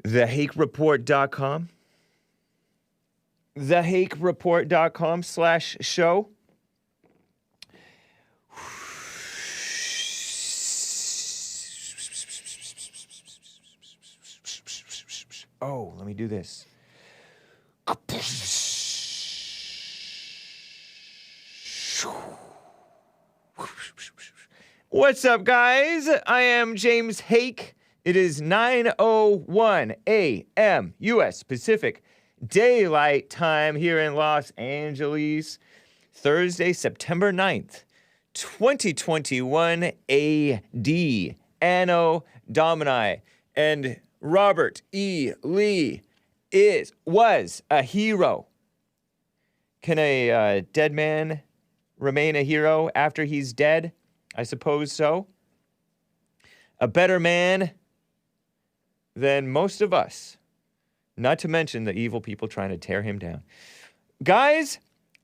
thehakereport.com. thehakereport.com/show. Oh, let me do this. What's up, guys? I am James Hake. It is 9:01 a.m. U.S. Pacific Daylight Time here in Los Angeles. Thursday, September 9th, 2021 AD. Anno Domini. And Robert E. Lee was a hero. Can a dead man remain a hero after he's dead? I suppose so. A better man than most of us. Not to mention the evil people trying to tear him down. Guys,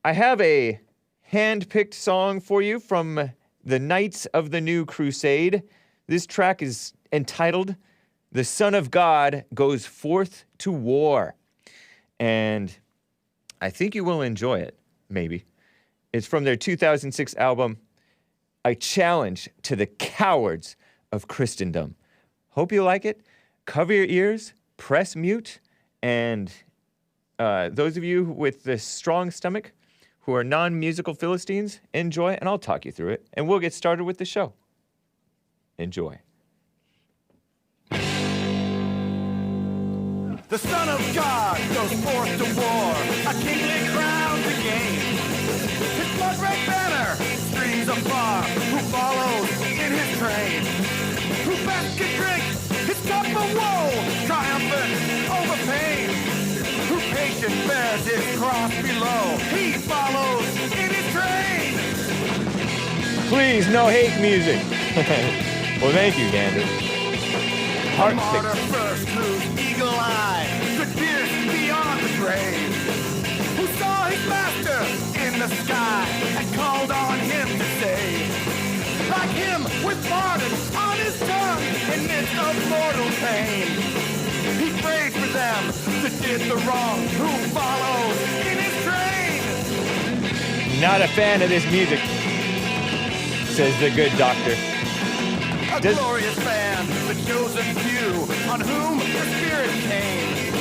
I have a hand-picked song for you from the Knights of the New Crusade. This track is entitled "The Son of God Goes Forth to War." And I think you will enjoy it, maybe. It's from their 2006 album, A Challenge to the Cowards of Christendom. Hope you like it. Cover your ears, press mute, and those of you with the strong stomach who are non-musical Philistines, enjoy, and I'll talk you through it. And we'll get started with the show. Enjoy. The Son of God goes forth to war, a kingly crown to gain. His blood-red banner streams afar, who follows in his train. Who best can drink his cup of woe, triumphant over pain. Who patient bears his cross below, he follows in his train. Please, no hate music. Well, thank you, Gander. The martyr first whose eagle eye could pierce beyond the grave. Who saw his master in the sky and called on him to save. Like him with pardon on his tongue in midst of mortal pain. He prayed for them that did the wrong, who follows in his train. Not a fan of this music, says the good doctor. A glorious band, the chosen few, on whom the Spirit came.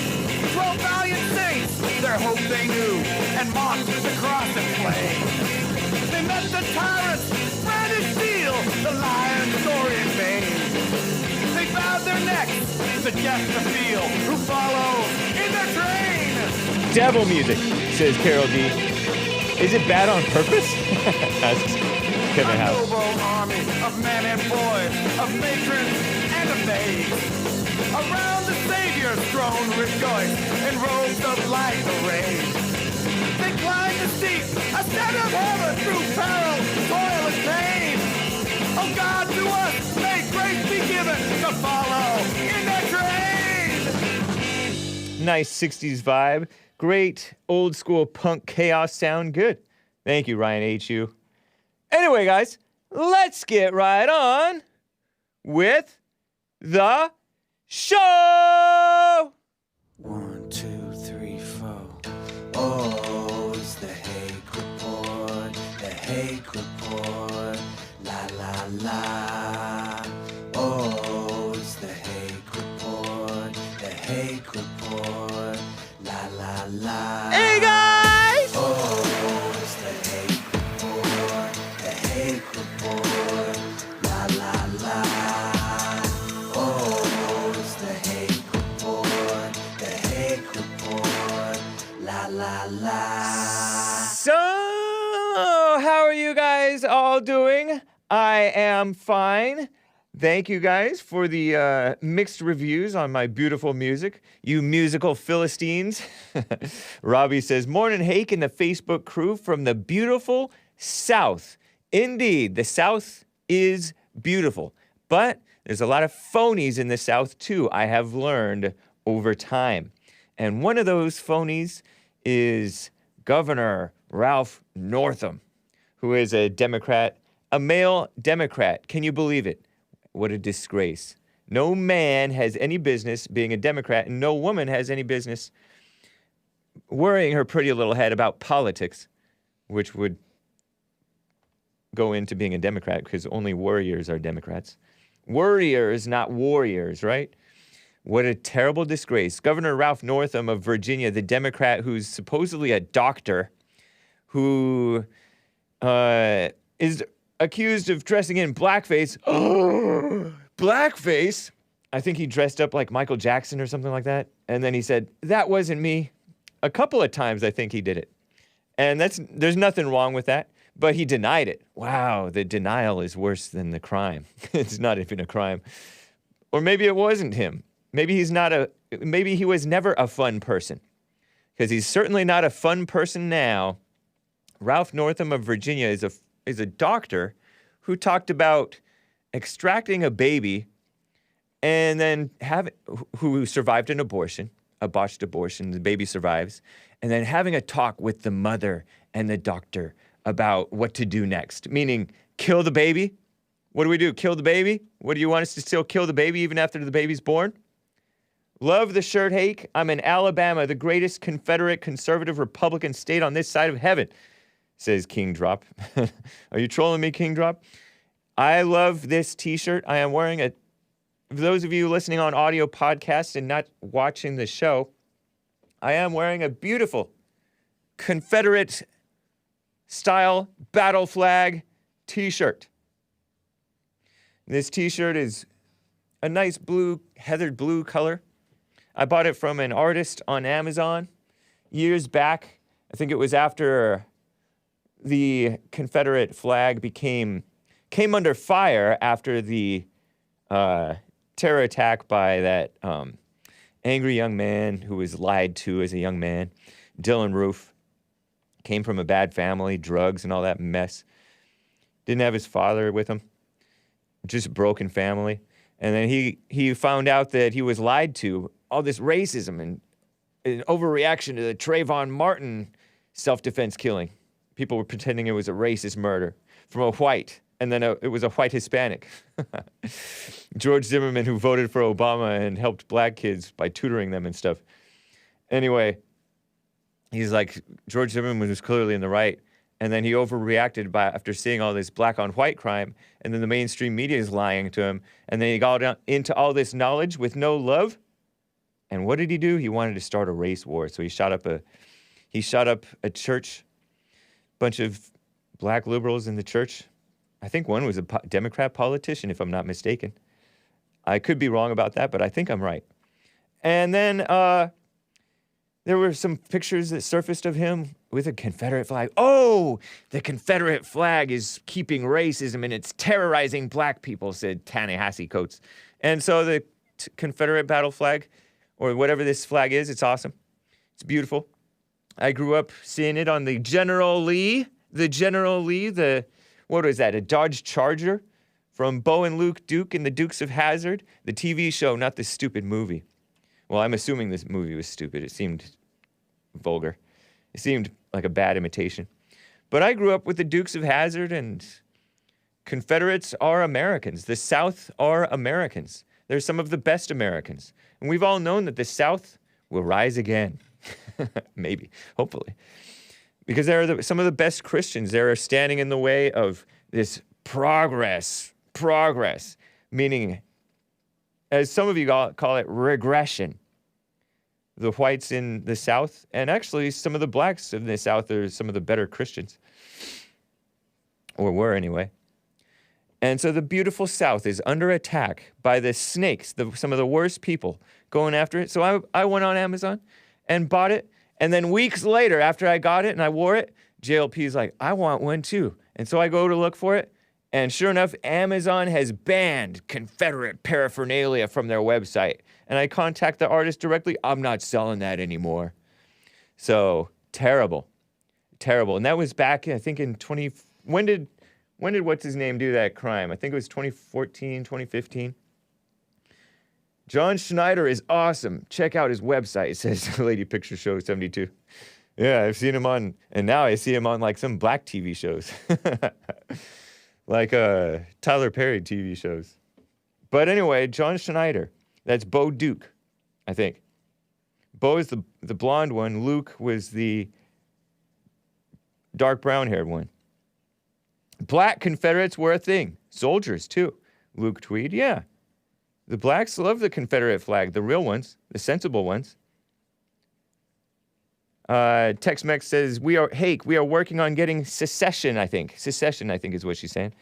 12 valiant saints, their hope they knew, and mocked the cross and flame. They met the tyrants, brandished steel, the lion's saurian mane. They bowed their necks, the death to feel, who follow in their train. Devil music, says Carol D. Is it bad on purpose? Asks Kevin House. A noble army of men and boys, of matrons and of maids. Around the Savior's throne rejoice, in robes of light arrayed. They climbed the steep ascent of heaven through peril, toil, and pain. Oh God, to us may grace be given to follow in their train. Nice 60s vibe. Great old school punk chaos sound. Good. Thank you, Ryan H.U. Anyway, guys, let's get right on with the show. 1, 2, 3, 4. Oh, it's the Hake Report, the Hake Report, la la la. Oh, it's the Hake Report, the Hake Report, la la la. Hey, guys! Oh, it's the Hake Report, the Hake Report, la la la. Oh, it's the Hake Report, the Hake Report, la la la. So, how are you guys all doing? I am fine. Thank you guys for the mixed reviews on my beautiful music, you musical Philistines. Robbie says, "Morning, Hake and the Facebook crew from the beautiful South." Indeed, the South is beautiful, but there's a lot of phonies in the South too, I have learned over time. And one of those phonies is Governor Ralph Northam, who is a Democrat, a male Democrat. Can you believe it? What a disgrace. No man has any business being a Democrat, and no woman has any business worrying her pretty little head about politics, which would go into being a Democrat because only warriors are Democrats. Worriers, not warriors, right? What a terrible disgrace. Governor Ralph Northam of Virginia, the Democrat who's supposedly a doctor, who is accused of dressing in blackface. Blackface? I think he dressed up like Michael Jackson or something like that. And then he said, that wasn't me. A couple of times I think he did it. And there's nothing wrong with that. But he denied it. Wow, the denial is worse than the crime. It's not even a crime. Or maybe it wasn't him. Maybe he was never a fun person. Because he's certainly not a fun person now. Ralph Northam of Virginia is a doctor who talked about extracting a baby and then who survived an abortion, a botched abortion, the baby survives, and then having a talk with the mother and the doctor about what to do next, meaning kill the baby. What do we do? Kill the baby? What do you want us to still kill the baby even after the baby's born? Love the shirt, Hake. I'm in Alabama, the greatest Confederate conservative Republican state on this side of heaven, says King Drop. Are you trolling me, King Drop? I love this t-shirt. I am wearing for those of you listening on audio podcast and not watching the show, I am wearing a beautiful Confederate style battle flag t-shirt. This t-shirt is a nice blue, heathered blue color. I bought it from an artist on Amazon years back. I think it was after the Confederate flag came under fire after the terror attack by that angry young man who was lied to as a young man, Dylan Roof. Came from a bad family, drugs and all that mess. Didn't have his father with him. Just a broken family. And then he found out that he was lied to. All this racism and an overreaction to the Trayvon Martin self-defense killing. People were pretending it was a racist murder from a white. And then it was a white Hispanic. George Zimmerman, who voted for Obama and helped black kids by tutoring them and stuff. Anyway, he's like, George Zimmerman was clearly in the right. And then he overreacted after seeing all this black on white crime. And then the mainstream media is lying to him. And then he got into all this knowledge with no love. And what did he do? He wanted to start a race war. So he shot up a church, bunch of black liberals in the church. I think one was a Democrat politician, if I'm not mistaken. I could be wrong about that, but I think I'm right. And then there were some pictures that surfaced of him with a Confederate flag. Oh, the Confederate flag is keeping racism and it's terrorizing black people, said Ta-Nehisi Coates. And so the Confederate battle flag, or whatever this flag is, it's awesome. It's beautiful. I grew up seeing it on the General Lee, what was that, a Dodge Charger from Bo and Luke Duke and the Dukes of Hazzard, the TV show, not the stupid movie. Well, I'm assuming this movie was stupid. It seemed vulgar. It seemed like a bad imitation. But I grew up with the Dukes of Hazzard, and Confederates are Americans. The South are Americans. They're some of the best Americans. And we've all known that the South will rise again. Maybe, hopefully. Because they're some of the best Christians. They're standing in the way of this progress, meaning, as some of you call it, regression. The whites in the South, and actually some of the blacks in the South are some of the better Christians. Or were, anyway. And so the beautiful South is under attack by the snakes, some of the worst people going after it. So I went on Amazon and bought it. And then weeks later, after I got it and I wore it, JLP's like, I want one too. And so I go to look for it. And sure enough, Amazon has banned Confederate paraphernalia from their website. And I contact the artist directly. I'm not selling that anymore. So terrible. And that was back, I think, in when did what's his name do that crime? I think it was 2014, 2015. John Schneider is awesome. Check out his website. It says Lady Picture Show 72. Yeah, I've seen him on, and now I see him on like some black TV shows. Like Tyler Perry TV shows. But anyway, John Schneider. That's Bo Duke, I think. Bo is the blonde one. Luke was the dark brown-haired one. Black Confederates were a thing. Soldiers, too. Luke Tweed, yeah. The blacks love the Confederate flag, the real ones, the sensible ones. Tex-Mex says, Hake, we are working on getting secession, I think. Secession, I think is what she's saying.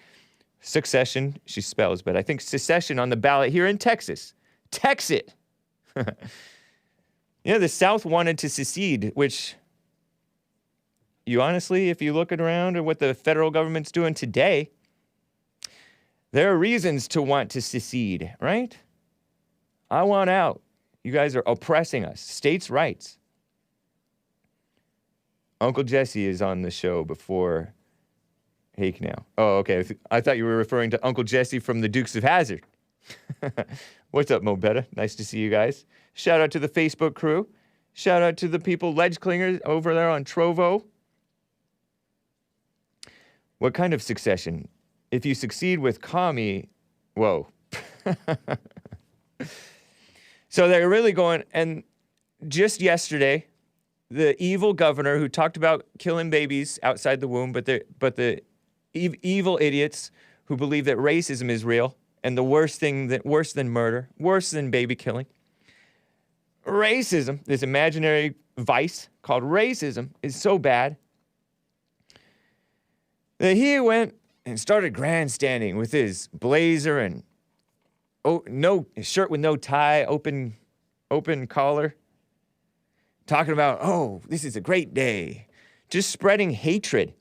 Succession, she spells, but I think secession on the ballot here in Texas. Tex-it! The South wanted to secede, which, you honestly, if you look around at what the federal government's doing today, there are reasons to want to secede, right? I want out. You guys are oppressing us. States' rights. Uncle Jesse is on the show before Hake now. Oh, okay. I thought you were referring to Uncle Jesse from the Dukes of Hazzard. What's up, Mo Betta? Nice to see you guys. Shout out to the Facebook crew. Shout out to the people, Ledge Clingers, over there on Trovo. What kind of succession? If you succeed with commie, whoa. So they're really going, and just yesterday, the evil governor who talked about killing babies outside the womb, but the evil idiots who believe that racism is real and the worse than murder, worse than baby killing. Racism, this imaginary vice called racism, is so bad that he went and started grandstanding with his blazer and no shirt with no tie, open collar, talking about, oh, this is a great day, just spreading hatred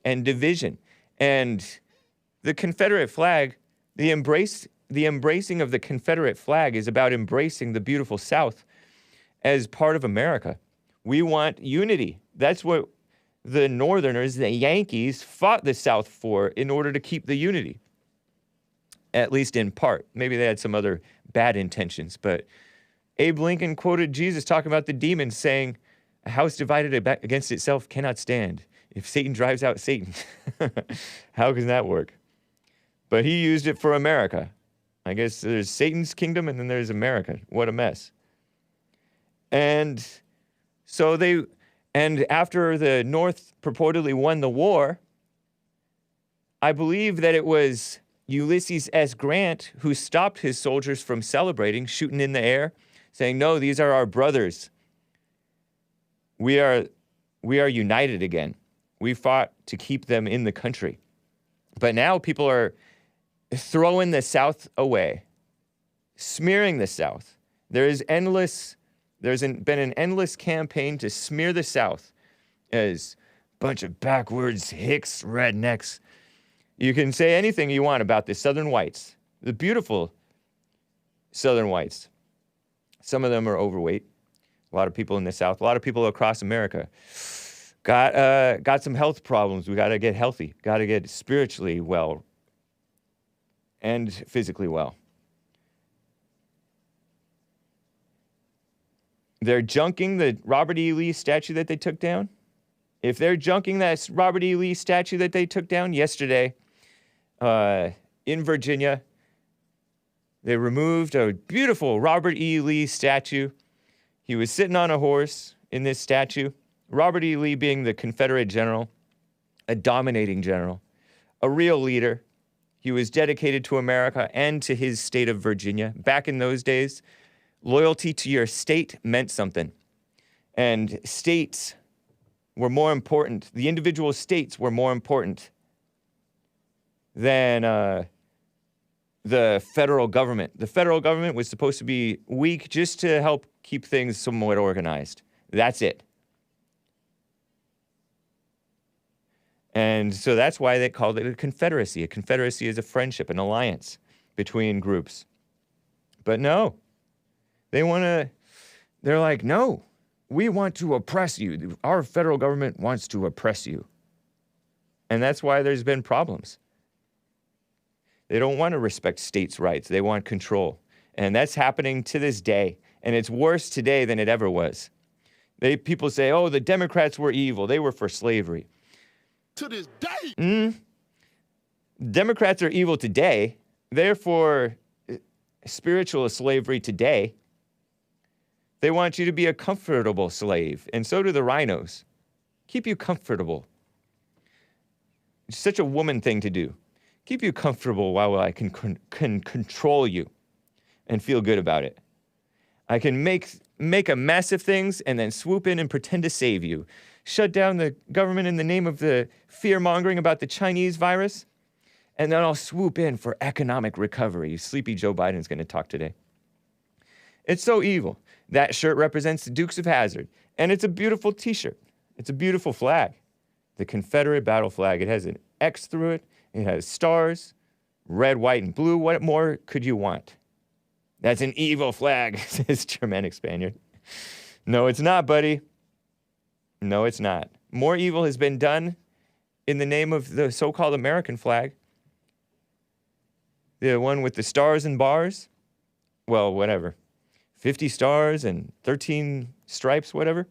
and division. And the Confederate flag, the embracing of the Confederate flag is about embracing the beautiful South as part of America. We want unity. That's what the Northerners, the Yankees, fought the South for in order to keep the unity, at least in part. Maybe they had some other bad intentions, but Abe Lincoln quoted Jesus talking about the demons saying, a house divided against itself cannot stand. If Satan drives out Satan, how can that work? But he used it for America. I guess there's Satan's kingdom and then there's America. What a mess. And so after the North purportedly won the war, I believe that it was Ulysses S. Grant who stopped his soldiers from celebrating, shooting in the air, saying, no, these are our brothers. We are united again. We fought to keep them in the country. But now people are throwing the South away, smearing the South. There's been an endless campaign to smear the South as a bunch of backwards hicks, rednecks. You can say anything you want about the Southern whites, the beautiful Southern whites. Some of them are overweight. A lot of people in the South, a lot of people across America got some health problems. We got to get healthy, got to get spiritually well and physically well. They're junking the Robert E. Lee statue that they took down. If they're junking that Robert E. Lee statue that they took down yesterday in Virginia, they removed a beautiful Robert E. Lee statue. He was sitting on a horse in this statue. Robert E. Lee being the Confederate general, a dominating general, a real leader. He was dedicated to America and to his state of Virginia. Back in those days, loyalty to your state meant something. And states were more important. The individual states were more important than the federal government. The federal government was supposed to be weak just to help keep things somewhat organized. That's it. And so that's why they called it a confederacy. A confederacy is a friendship, an alliance between groups. But no, they're like, no, we want to oppress you. Our federal government wants to oppress you. And that's why there's been problems. They don't want to respect states' rights. They want control. And that's happening to this day. And it's worse today than it ever was. People say, oh, the Democrats were evil. They were for slavery. To this day. Democrats are evil today. Therefore, spiritual slavery today, they want you to be a comfortable slave, and so do the rhinos. Keep you comfortable. It's such a woman thing to do. Keep you comfortable while I can control you and feel good about it. I can make a mess of things and then swoop in and pretend to save you. Shut down the government in the name of the fear-mongering about the Chinese virus, and then I'll swoop in for economic recovery. Sleepy Joe Biden's going to talk today. It's so evil. That shirt represents the Dukes of Hazzard, and it's a beautiful t-shirt. It's a beautiful flag. The Confederate battle flag. It has an X through it. It has stars, red, white, and blue. What more could you want? That's an evil flag, says Germanic Spaniard. No, it's not, buddy. No, it's not. More evil has been done in the name of the so-called American flag. The one with the stars and bars. Well, whatever. 50 stars and 13 stripes, whatever.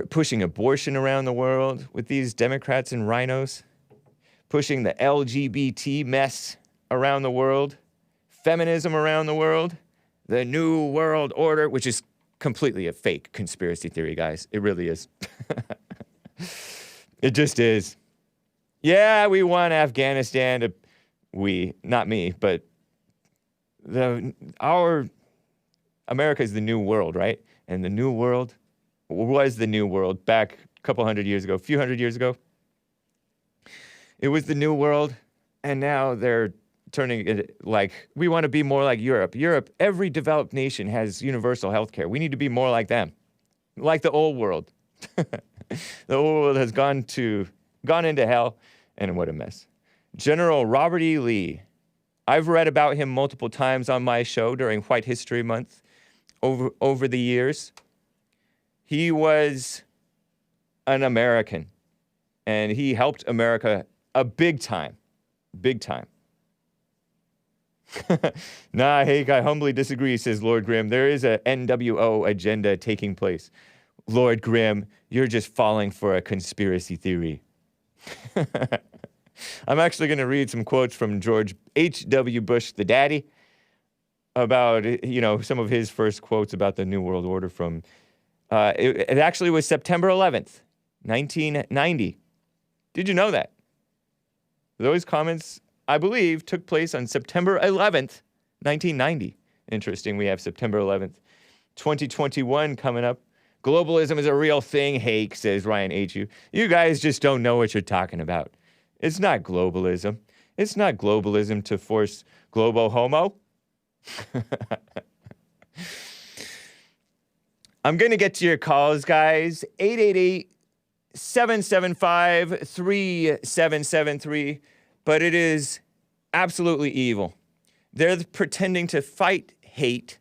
Pushing abortion around the world with these Democrats and rhinos. Pushing the LGBT mess around the world. Feminism around the world. The New World Order, which is completely a fake conspiracy theory, guys. It really is. It just is. Yeah, we want Afghanistan to... not me, but... Our America is the new world, right? And the new world was the new world back a couple hundred years ago, a few hundred years ago. It was the new world, and now they're turning it like, we want to be more like Europe. Europe, every developed nation has universal health care. We need to be more like them, like the old world. The old world has gone into hell, and what a mess. General Robert E. Lee. I've read about him multiple times on my show during White History Month over the years. He was an American, and he helped America a big time. Big time. Nah, Hake, I humbly disagree, says Lord Grimm. There is a NWO agenda taking place. Lord Grimm, you're just falling for a conspiracy theory. I'm actually going to read some quotes from George H.W. Bush, the daddy, about, some of his first quotes about the New World Order from, it actually was September 11th, 1990. Did you know that? Those comments, I believe, took place on September 11th, 1990. Interesting, we have September 11th, 2021 coming up. Globalism is a real thing, Hake, says Ryan H.U. You guys just don't know what you're talking about. It's not globalism. It's not globalism to force globo homo. I'm going to get to your calls, guys. 888-775-3773. But it is absolutely evil. They're pretending to fight hate.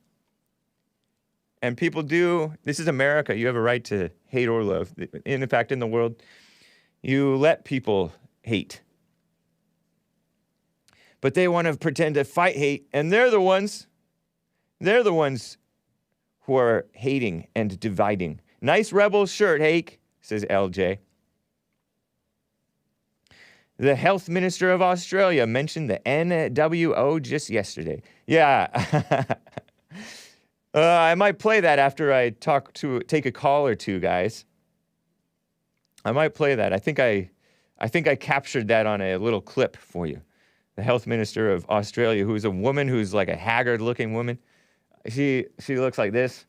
And people do. This is America. You have a right to hate or love. In fact, in the world, you let people hate. But they want to pretend to fight hate, and they're the ones who are hating and dividing. Nice rebel shirt, Hake, says LJ. The health minister of Australia mentioned the NWO just yesterday. Yeah. I might play that after I take a call or two, guys. I might play that. I think I captured that on a little clip for you. The health minister of Australia, who's a woman who's like a haggard-looking woman. She looks like this.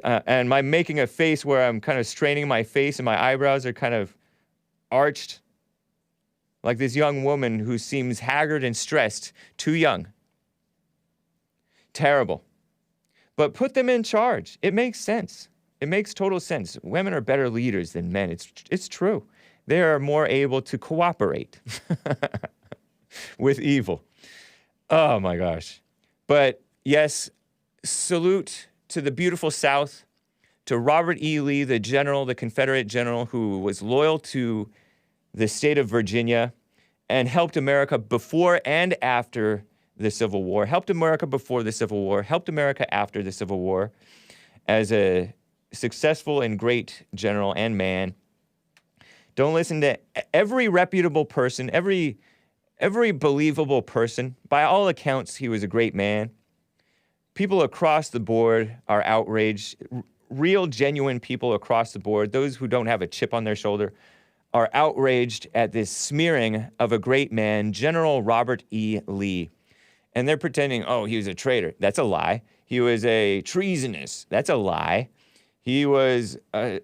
And I'm making a face where I'm kind of straining my face and my eyebrows are kind of arched. Like this young woman who seems haggard and stressed. Too young. Terrible. But put them in charge. It makes sense. It makes total sense. Women are better leaders than men. It's true. They are more able to cooperate with evil. Oh my gosh. But yes, salute to the beautiful South, to Robert E. Lee, the general, the Confederate general who was loyal to the state of Virginia and helped America before and after the Civil War, helped America before the Civil War, helped America after the Civil War as a successful and great general and man. Don't listen to every reputable person, every believable person. By all accounts, he was a great man. People across the board are outraged. Real, genuine people across the board, those who don't have a chip on their shoulder, are outraged at this smearing of a great man, General Robert E. Lee. And they're pretending, oh, he was a traitor. That's a lie. He was a treasonous. That's a lie. He was a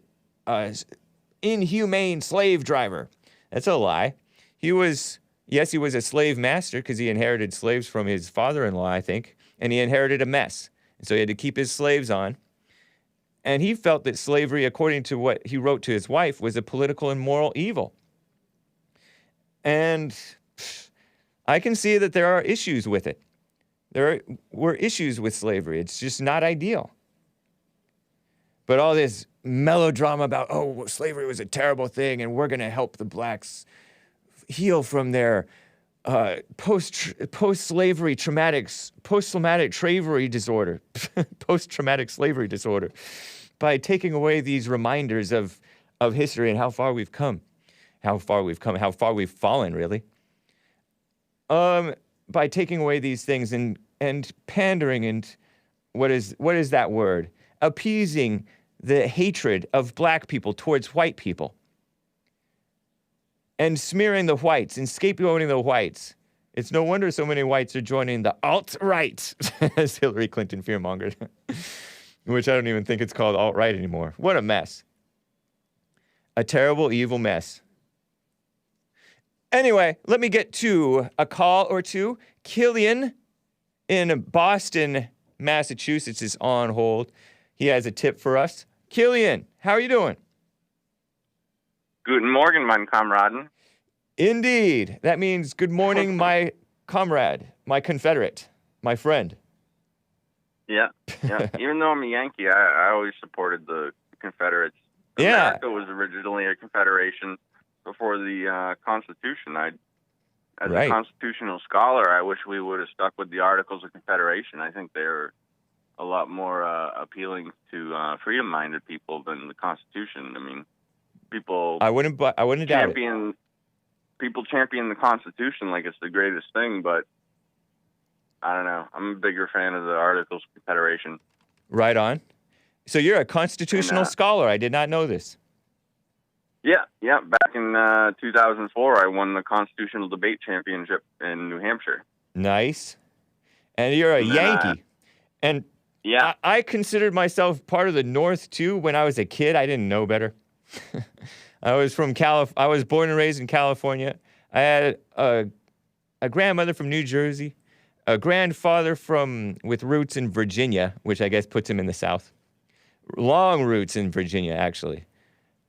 inhumane slave driver. That's a lie. He was a slave master because he inherited slaves from his father-in-law, I think, and he inherited a mess. And so he had to keep his slaves on. And he felt that slavery, according to what he wrote to his wife, was a political and moral evil. And I can see that there are issues with it. There were issues with slavery. It's just not ideal. But all this melodrama about, oh, slavery was a terrible thing, and we're going to help the blacks heal from their post-slavery post-traumatic slavery disorder, post-traumatic slavery disorder, by taking away these reminders of history and how far we've come, how far we've fallen, really. By taking away these things and pandering and what is that word? Appeasing the hatred of black people towards white people. And smearing the whites and scapegoating the whites. It's no wonder so many whites are joining the alt-right, as Hillary Clinton fearmongered, which I don't even think it's called alt-right anymore. What a mess. A terrible, evil mess. Anyway, let me get to a call or two. Killian in Boston, Massachusetts is on hold. He has a tip for us. Killian, how are you doing? Guten Morgen, mein Kameraden. Indeed. That means good morning, my comrade, my Confederate, my friend. Yeah. Even though I'm a Yankee, I always supported the Confederates. Yeah. America was originally a confederation before the Constitution. As Right. a constitutional scholar, I wish we would have stuck with the Articles of Confederation. I think they're a lot more appealing to freedom-minded people than the Constitution. I mean, I wouldn't doubt it. People champion the Constitution like it's the greatest thing, but I don't know. I'm a bigger fan of the Articles of Confederation. Right on. So you're a constitutional scholar. I did not know this. Yeah. Back in 2004, I won the Constitutional Debate Championship in New Hampshire. Nice. And you're a Yankee. And yeah, I considered myself part of the North, too, when I was a kid. I didn't know better. I was born and raised in California. I had a grandmother from New Jersey, a grandfather with roots in Virginia, which I guess puts him in the South. Long roots in Virginia, actually.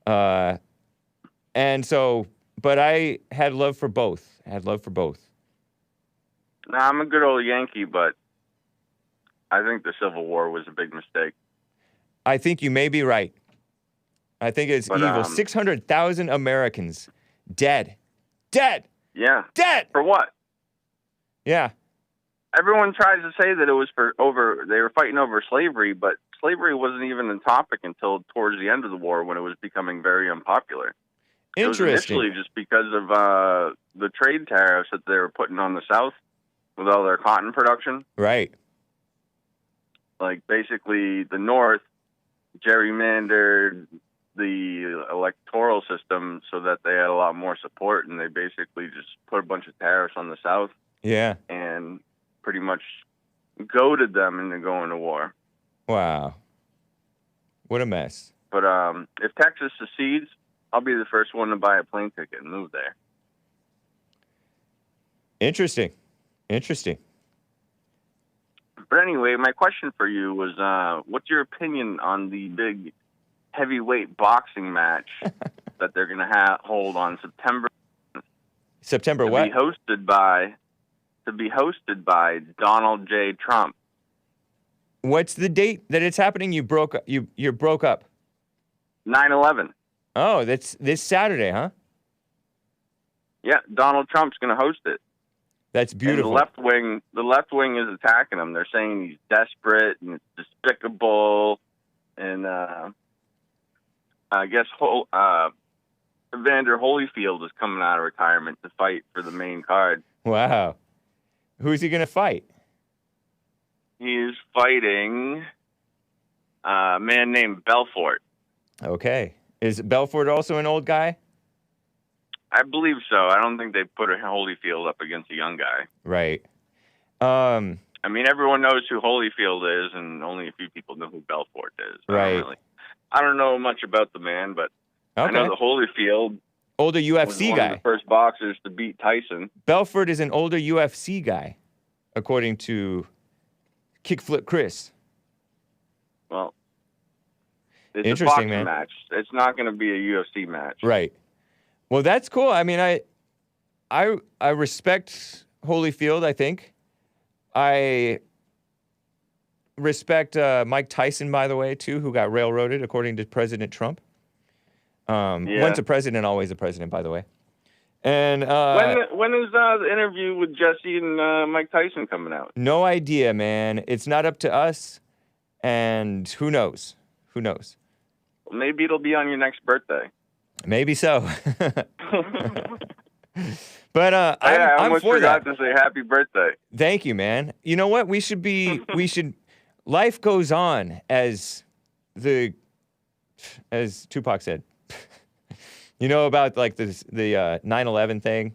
And so, but I had love for both. Nah, I'm a good old Yankee, but I think the Civil War was a big mistake. I think you may be right. I think it's evil. 600,000 Americans dead. Yeah. Dead. For what? Yeah. Everyone tries to say that it was they were fighting over slavery, but slavery wasn't even a topic until towards the end of the war when it was becoming very unpopular. Interesting. It was initially just because of the trade tariffs that they were putting on the South with all their cotton production. Right. Like, basically, the North gerrymandered the electoral system so that they had a lot more support, and they basically just put a bunch of tariffs on the South. Yeah. And pretty much goaded them into going to war. Wow. What a mess. But if Texas secedes, I'll be the first one to buy a plane ticket and move there. Interesting. But anyway, my question for you was, what's your opinion on the big heavyweight boxing match that they're going to hold on September? September what? To be hosted by Donald J. Trump. What's the date that it's happening? You broke up. 9/11. Oh, that's this Saturday, huh? Yeah, Donald Trump's going to host it. That's beautiful. And the left wing is attacking him. They're saying he's desperate and it's despicable, and I guess Evander Holyfield is coming out of retirement to fight for the main card. Wow. Who's he going to fight? He's fighting a man named Belfort. Okay. Is Belfort also an old guy? I believe so. I don't think they put a Holyfield up against a young guy. Right. I mean, everyone knows who Holyfield is, and only a few people know who Belfort is. Right. I don't know much about the man, but I know the Holyfield older UFC was one guy. of the first boxers to beat Tyson. Belfort is an older UFC guy, according to Kickflip Chris. Well, it's Interesting, a boxing man. match. It's not going to be a UFC match. Right. Well, that's cool. I mean, I respect Holyfield, I think. I respect Mike Tyson, by the way, too, who got railroaded, according to President Trump. Once a president, always a president, by the way. And when is the interview with Jesse and Mike Tyson coming out? No idea, man. It's not up to us, and who knows? Who knows? Well, maybe it'll be on your next birthday. Maybe so. But I I'm almost for forgot that. to say happy birthday. Thank you, man. You know what? We should. Life goes on, as Tupac said. You know about like the 9/11 thing?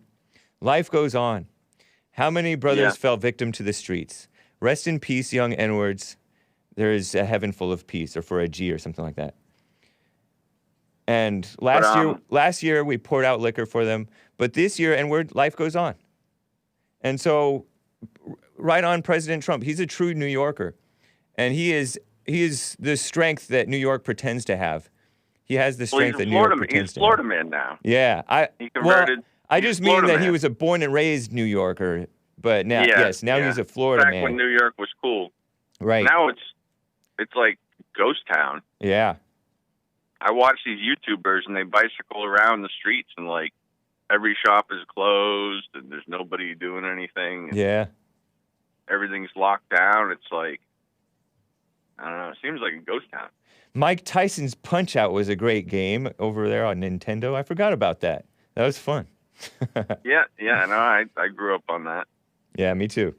Life goes on. How many brothers fell victim to the streets? Rest in peace, young N-words. There is a heaven full of peace, or for a G or something like that. And last year we poured out liquor for them, but this year, N-word, life goes on. And so, right on President Trump. He's a true New Yorker, and he is the strength that New York pretends to have. He has the strength that New York pretends to have. He's a Florida man now. Yeah, He converted. I just mean that he was a born and raised New Yorker, but now, now he's a Florida man. Back when New York was cool. Right. Now it's like ghost town. Yeah. I watch these YouTubers and they bicycle around the streets and like every shop is closed and there's nobody doing anything. Yeah. Everything's locked down. It's like, I don't know. It seems like a ghost town. Mike Tyson's Punch-Out was a great game over there on Nintendo. I forgot about that. That was fun. Yeah, no, I grew up on that. Yeah, me too.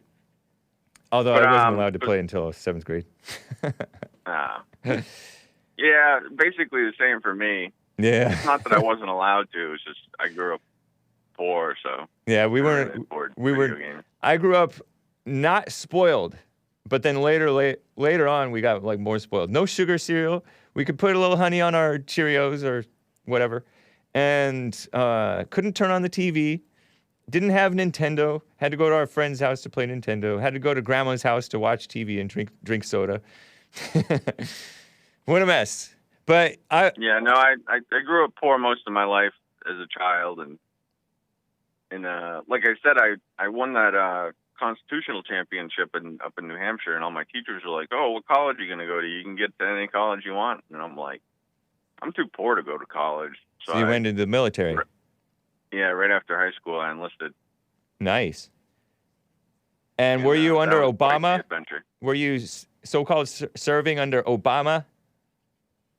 Although I wasn't allowed to play until 7th grade. Yeah, basically the same for me. Yeah. It's not that I wasn't allowed to. It's just I grew up poor, so. Yeah, we weren't. I grew up not spoiled, but then later on we got like more spoiled. No sugar cereal. We could put a little honey on our Cheerios or whatever, and couldn't turn on the TV. Didn't have Nintendo. Had to go to our friend's house to play Nintendo. Had to go to grandma's house to watch TV and drink soda. What a mess. But I grew up poor most of my life as a child, and like I said, I won that constitutional championship up in New Hampshire, and all my teachers were like, "Oh, what college are you going to go to? You can get to any college you want." And I'm like, "I'm too poor to go to college." So you went into the military. Yeah, right after high school, I enlisted. Nice. And were you under Obama? Adventure. Were you so-called serving under Obama?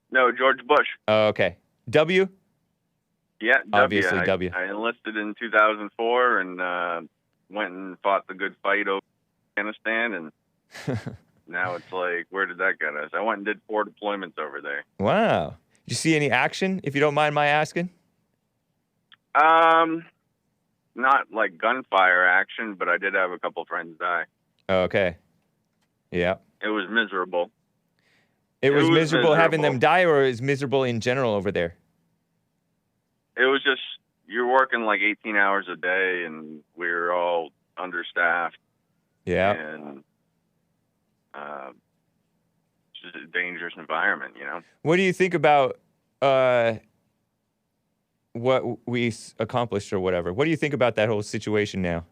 No, George Bush. Oh, okay. W? Yeah, Obviously, W. I enlisted in 2004 and went and fought the good fight over Afghanistan, and now it's like, where did that get us? I went and did 4 deployments over there. Wow. Did you see any action, if you don't mind my asking? Not like gunfire action, but I did have a couple friends die. Oh, okay. Yeah. It was miserable. It was miserable having them die, or it was miserable in general over there? It was just, you're working like 18 hours a day, and we were all understaffed. Yeah. And it's just a dangerous environment, you know? What do you think about what we accomplished or whatever? What do you think about that whole situation now,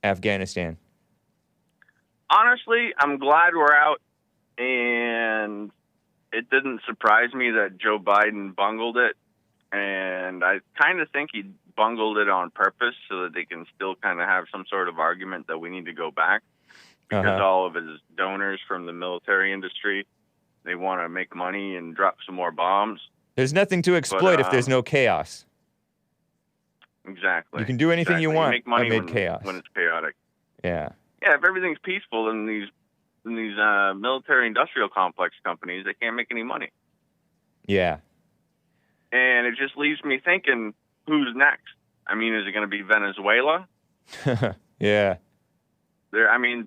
Afghanistan? Honestly, I'm glad we're out, and it didn't surprise me that Joe Biden bungled it, and I kind of think he bungled it on purpose so that they can still kind of have some sort of argument that we need to go back, because all of his donors from the military industry, they want to make money and drop some more bombs. There's nothing to exploit if there's no chaos. Exactly. You can do anything you want make money amid chaos. when it's chaotic. Yeah. Yeah, if everything's peaceful in these military-industrial complex companies, they can't make any money. Yeah. And it just leaves me thinking, who's next? I mean, is it going to be Venezuela? Yeah.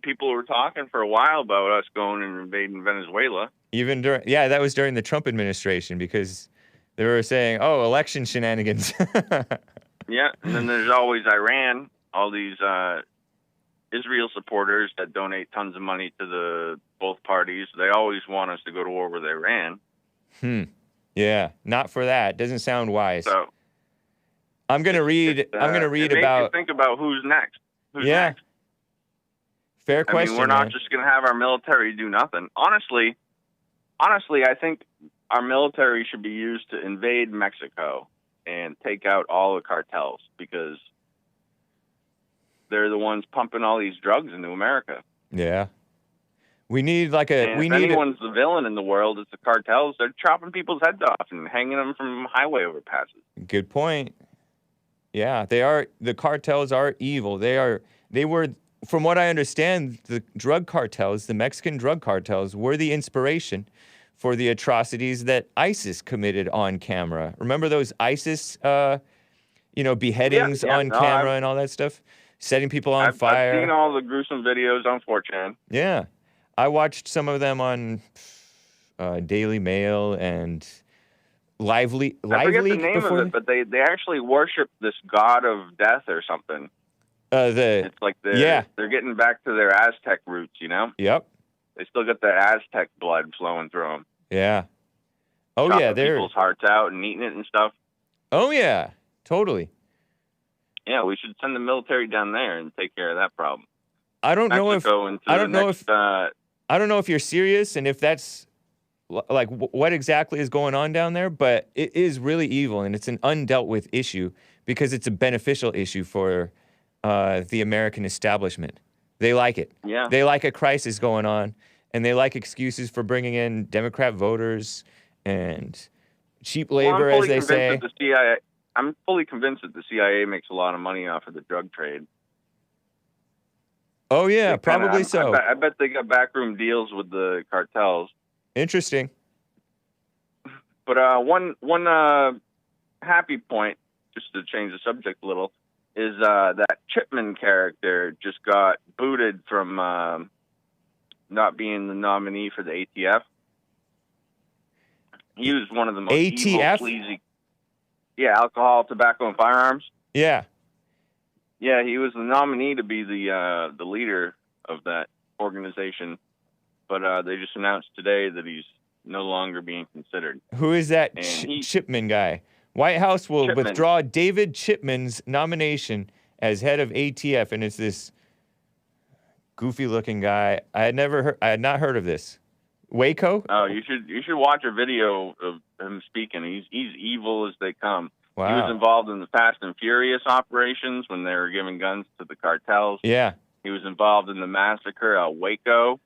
People were talking for a while about us going and invading Venezuela. Even that was during the Trump administration because they were saying, "Oh, election shenanigans." Yeah, and then there's always Iran. All these Israel supporters that donate tons of money to both parties. They always want us to go to war with Iran. Yeah, not for that. Doesn't sound wise. So I'm gonna read about. It makes you think about who's next. Who's next? Fair question. We're not just going to have our military do nothing. Honestly, I think our military should be used to invade Mexico and take out all the cartels because they're the ones pumping all these drugs into America. Yeah. We need like a... And if anyone's the villain in the world, it's the cartels. They're chopping people's heads off and hanging them from highway overpasses. Good point. Yeah, they are. The cartels are evil. They were... From what I understand, the drug cartels, the Mexican drug cartels, were the inspiration for the atrocities that ISIS committed on camera. Remember those ISIS, beheadings on camera and all that stuff? Setting people on fire. I've seen all the gruesome videos on 4chan. Yeah. I watched some of them on Daily Mail and Lively. I forget the name of it, but they actually worship this god of death or something. It's like they're getting back to their Aztec roots, you know? Yep. They still got the Aztec blood flowing through them. Yeah. Oh, chopping people's hearts out and eating it and stuff. Oh, yeah. Totally. Yeah, we should send the military down there and take care of that problem. I don't know if you're serious and if that's like what exactly is going on down there, but it is really evil and it's an undealt with issue because it's a beneficial issue for the American establishment. They like it. Yeah. They like a crisis going on, and they like excuses for bringing in Democrat voters and cheap labor, as they say. I'm fully convinced that the CIA makes a lot of money off of the drug trade. Oh, yeah, probably so. I bet they got backroom deals with the cartels. Interesting. But one happy point, just to change the subject a little, is that Chipman character just got booted from not being the nominee for the ATF. He was one of the most evil, sleazy... Yeah, alcohol, tobacco, and firearms. Yeah. Yeah, he was the nominee to be the leader of that organization, but they just announced today that he's no longer being considered. Who is that Chipman guy? White House will withdraw David Chipman's nomination as head of ATF, and it's this goofy-looking guy. I had not heard of this. Waco? Oh, you should watch a video of him speaking. He's evil as they come. Wow. He was involved in the Fast and Furious operations when they were giving guns to the cartels. Yeah. He was involved in the massacre at Waco,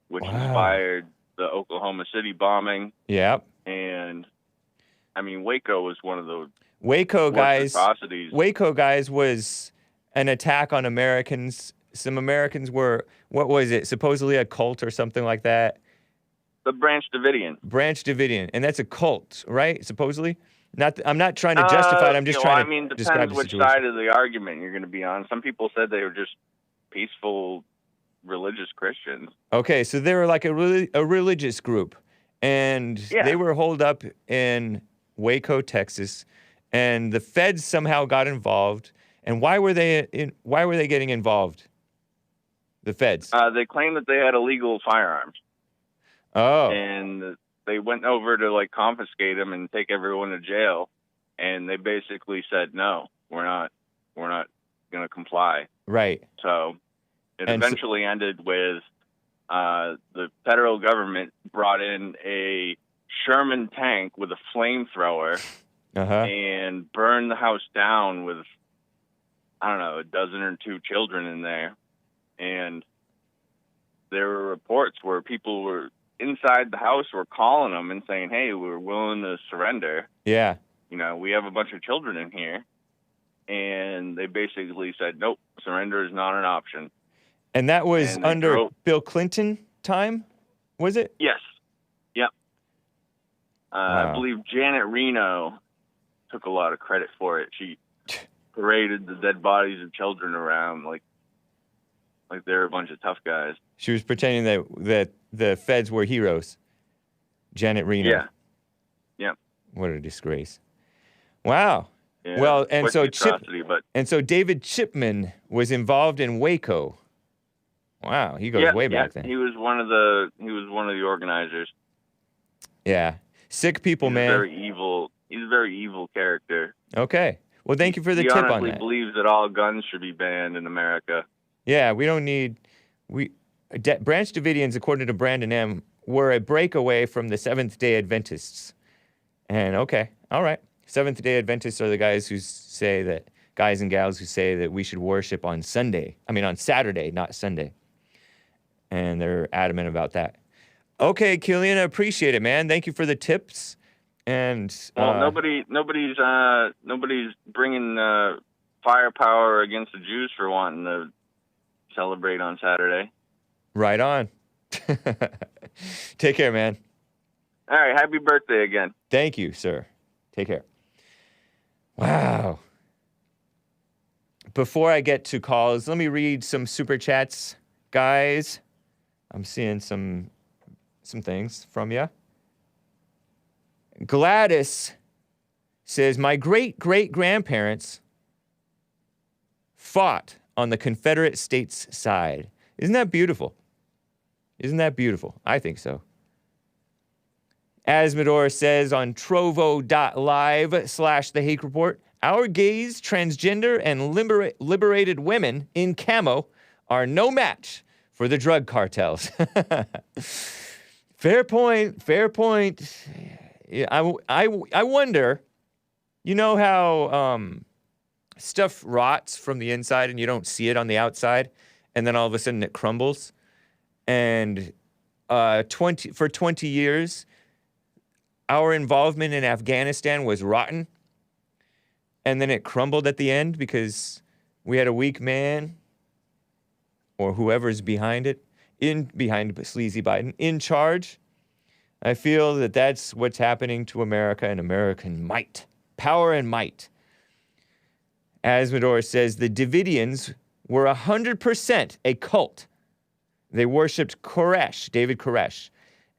which inspired the Oklahoma City bombing. Yep. And Waco was one of the Waco guys. Atrocities. Waco guys was an attack on Americans. Some Americans were, what was it? Supposedly a cult or something like that. The Branch Davidian. Branch Davidian, and that's a cult, right? Supposedly. I'm not trying to justify it. I'm just trying to describe the situation. Depends which side of the argument you're going to be on. Some people said they were just peaceful, religious Christians. Okay, so they were like a religious group, and they were holed up in Waco, Texas, and the feds somehow got involved. And why were they getting involved? The feds. They claimed that they had illegal firearms. Oh. And they went over to confiscate them and take everyone to jail, and they basically said, "No, we're not going to comply." Right. So it eventually ended with the federal government brought in a Sherman tank with a flamethrower and burned the house down with, I don't know, a dozen or two children in there. And there were reports where people were inside the house were calling them and saying, "Hey, we're willing to surrender. Yeah. We have a bunch of children in here." and they basically said, nope, surrender is not an option. And that was And they under Bill Clinton time, was it? Yes. Yep. Wow. I believe Janet Reno took a lot of credit for it. She paraded the dead bodies of children around like they're a bunch of tough guys. She was pretending that the feds were heroes. Janet Reno. Yeah. Yep. What a disgrace. Wow. Yeah. Well, and Quite so the atrocity, but so David Chipman was involved in Waco. Wow, he goes way back then. He was one of the organizers. Yeah. Sick people, He's man. Very evil. He's a very evil character. Okay. Well, thank you for the He tip on honestly that. believes that all guns should be banned in America. Yeah, we don't need Branch Davidians, according to Brandon M., were a breakaway from the Seventh-day Adventists. And okay, all right. Seventh-day Adventists are the guys and gals who say that we should worship on Saturday, not Sunday. And they're adamant about that. Okay, Killian, I appreciate it, man. Thank you for the tips. And nobody's bringing firepower against the Jews for wanting to celebrate on Saturday. Right on. Take care, man. All right, happy birthday again. Thank you, sir. Take care. Wow. Before I get to calls, let me read some super chats, guys. I'm seeing some things from you. Gladys says, my great-great-grandparents fought on the Confederate States side. Isn't that beautiful? Isn't that beautiful? I think so. Asmodor says on trovo.live/The Hake Report, our gays, transgender, and liberated women in camo are no match for the drug cartels. Fair point. Yeah, I wonder, you know how stuff rots from the inside and you don't see it on the outside, and then all of a sudden it crumbles? And for 20 years, our involvement in Afghanistan was rotten, and then it crumbled at the end because we had a weak man, or whoever's behind sleazy Biden, in charge. I feel that that's what's happening to America and American might. Power and might. Asmodor says the Davidians were 100% a cult. They worshipped David Koresh,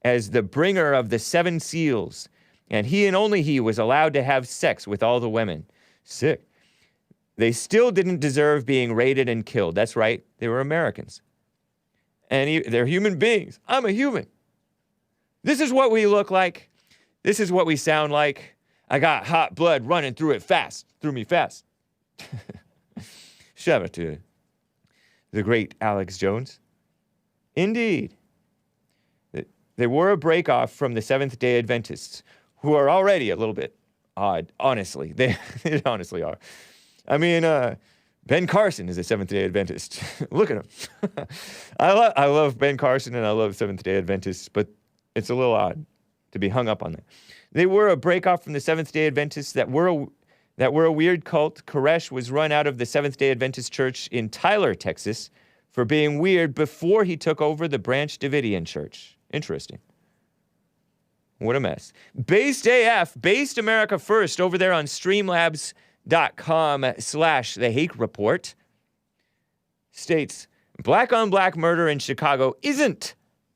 as the bringer of the 7 seals, and he and only he was allowed to have sex with all the women. Sick. They still didn't deserve being raided and killed. That's right. They were Americans. And they're human beings. I'm a human. This is what we look like. This is what we sound like. I got hot blood running through me fast. Shout out to the great Alex Jones. Indeed. They were a break-off from the Seventh-day Adventists, who are already a little bit odd, honestly. They honestly are. I mean, Ben Carson is a Seventh-day Adventist. Look at him. I love Ben Carson and I love Seventh-day Adventists, but it's a little odd to be hung up on that. They were a break-off from the Seventh-day Adventists that were a weird cult. Koresh was run out of the Seventh-day Adventist Church in Tyler, Texas, for being weird before he took over the Branch Davidian Church. Interesting. What a mess. Based AF, Based America First, over there on streamlabs.com/The Hake Report, states, black on black murder in Chicago isn't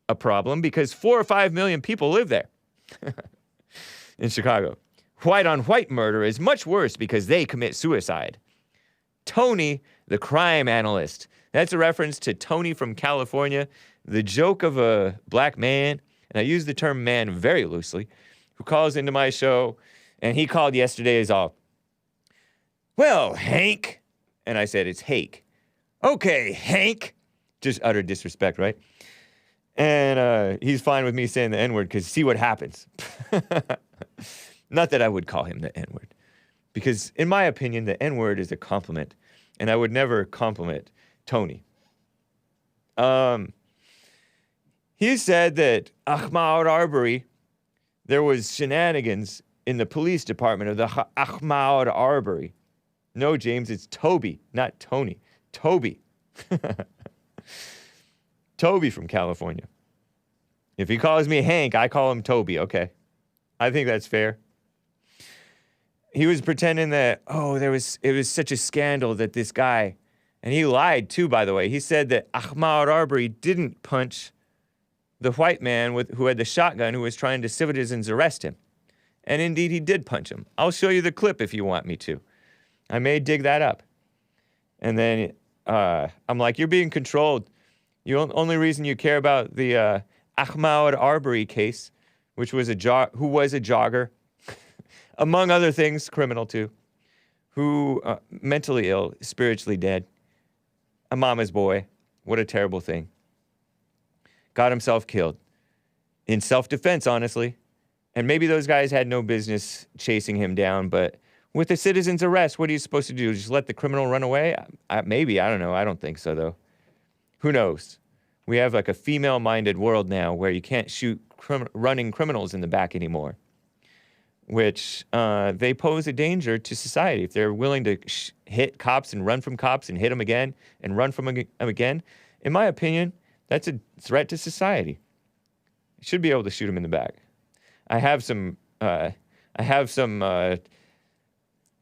a problem because 4 or 5 million people live there in Chicago. White on white murder is much worse because they commit suicide. Tony, the crime analyst. That's a reference to Tony from California, the joke of a black man, and I use the term man very loosely, who calls into my show, and he called yesterday as all, well, Hank. And I said, it's Hake. Okay, Hank. Just utter disrespect, right? And he's fine with me saying the N-word because see what happens. Not that I would call him the N-word. Because in my opinion, the N-word is a compliment. And I would never compliment Tony. He said that Ahmaud Arbery, there was shenanigans in the police department of the Ahmaud Arbery. No, James, it's Toby, not Tony. Toby. Toby from California. If he calls me Hank, I call him Toby, okay? I think that's fair. He was pretending that, it was such a scandal that this guy, and he lied too, by the way. He said that Ahmaud Arbery didn't punch the white man who had the shotgun who was trying to citizens arrest him. And indeed, he did punch him. I'll show you the clip if you want me to. I may dig that up. And then I'm like, you're being controlled. The only reason you care about the Ahmaud Arbery case, which was who was a jogger, among other things, criminal too, who mentally ill, spiritually dead, a mama's boy. What a terrible thing. Got himself killed in self-defense, honestly. And maybe those guys had no business chasing him down, but with a citizen's arrest, what are you supposed to do? Just let the criminal run away? Maybe, I don't know. I don't think so, though. Who knows? We have like a female-minded world now where you can't shoot running criminals in the back anymore, which they pose a danger to society. If they're willing to hit cops and run from cops and hit them again and run from them again, in my opinion, that's a threat to society. You should be able to shoot them in the back. I have some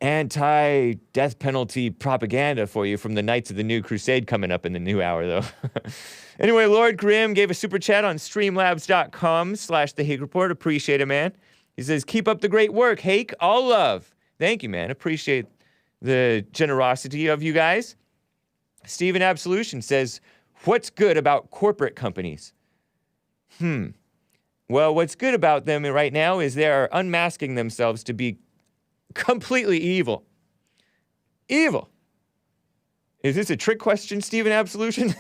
anti-death penalty propaganda for you from the Knights of the New Crusade coming up in the new hour, though. Anyway, Lord Grimm gave a super chat on streamlabs.com/The Hake Report. Appreciate it, man. He says, keep up the great work, Hake. All love. Thank you, man. Appreciate the generosity of you guys. Stephen Absolution says, what's good about corporate companies? Well, what's good about them right now is they are unmasking themselves to be completely evil. Evil. Is this a trick question, Stephen Absolution?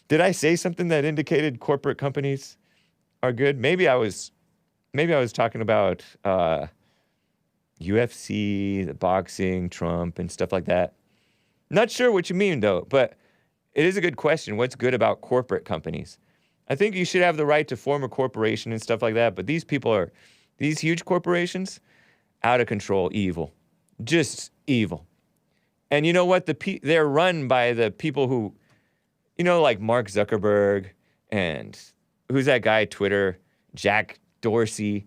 Did I say something that indicated corporate companies are good? Maybe I was talking about UFC, the boxing, Trump, and stuff like that. Not sure what you mean, though, but it is a good question. What's good about corporate companies? I think you should have the right to form a corporation and stuff like that, but these huge corporations, out of control, evil. Just evil. And you know what? They're run by the people who, like Mark Zuckerberg and who's that guy, Twitter, Jack Dorsey.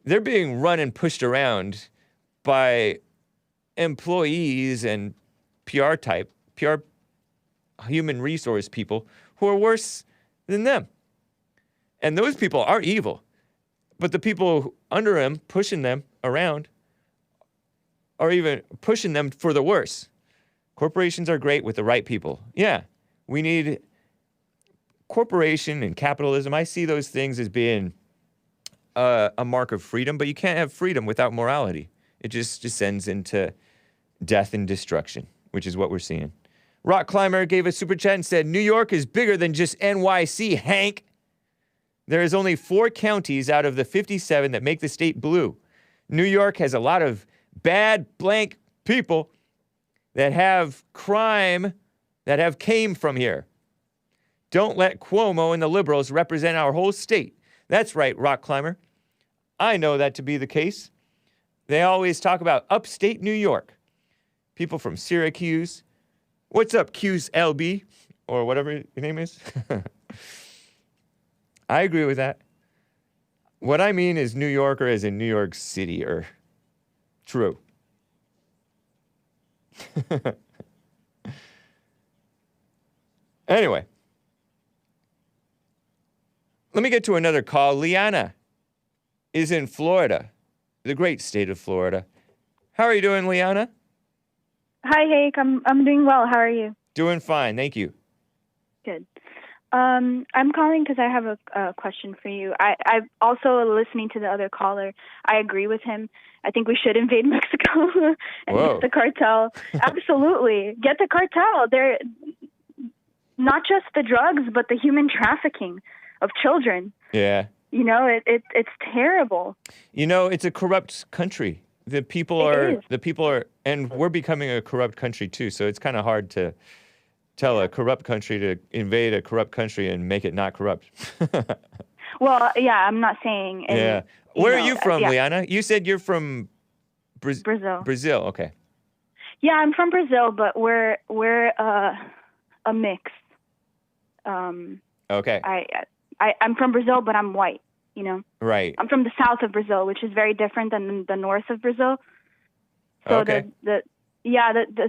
They're being run and pushed around by employees and PR human resource people who are worse than them. And those people are evil. But the people under them, pushing them around, are even pushing them for the worse. Corporations are great with the right people. Yeah, we need corporation and capitalism. I see those things as being a mark of freedom, but you can't have freedom without morality. It just descends into death and destruction, which is what we're seeing. Rock Climber gave a super chat and said, New York is bigger than just NYC, Hank. There is only 4 counties out of the 57 that make the state blue. New York has a lot of bad blank people that have crime that have came from here. Don't let Cuomo and the liberals represent our whole state. That's right, Rock Climber. I know that to be the case. They always talk about upstate New York. People from Syracuse. What's up, Q's LB? Or whatever your name is. I agree with that. What I mean is New Yorker as in New York City, or true. Anyway. Let me get to another call. Liana is in Florida, the great state of Florida. How are you doing, Liana? Hi, Hake. I'm doing well. How are you? Doing fine, thank you. Good. I'm calling because I have a question for you. I'm also listening to the other caller. I agree with him. I think we should invade Mexico and get the cartel. Absolutely. Get the cartel. They're not just the drugs, but the human trafficking of children. Yeah. It's terrible. It's a corrupt country. The people are, and we're becoming a corrupt country too. So it's kind of hard to tell a corrupt country to invade a corrupt country and make it not corrupt. Well, yeah, I'm not saying. Yeah. Where are you from, Liana? You said you're from Brazil. Brazil, okay. Yeah, I'm from Brazil, but we're a mix. Okay. I'm from Brazil, but I'm white. You know. Right. I'm from the south of Brazil, which is very different than the north of Brazil. So Okay. the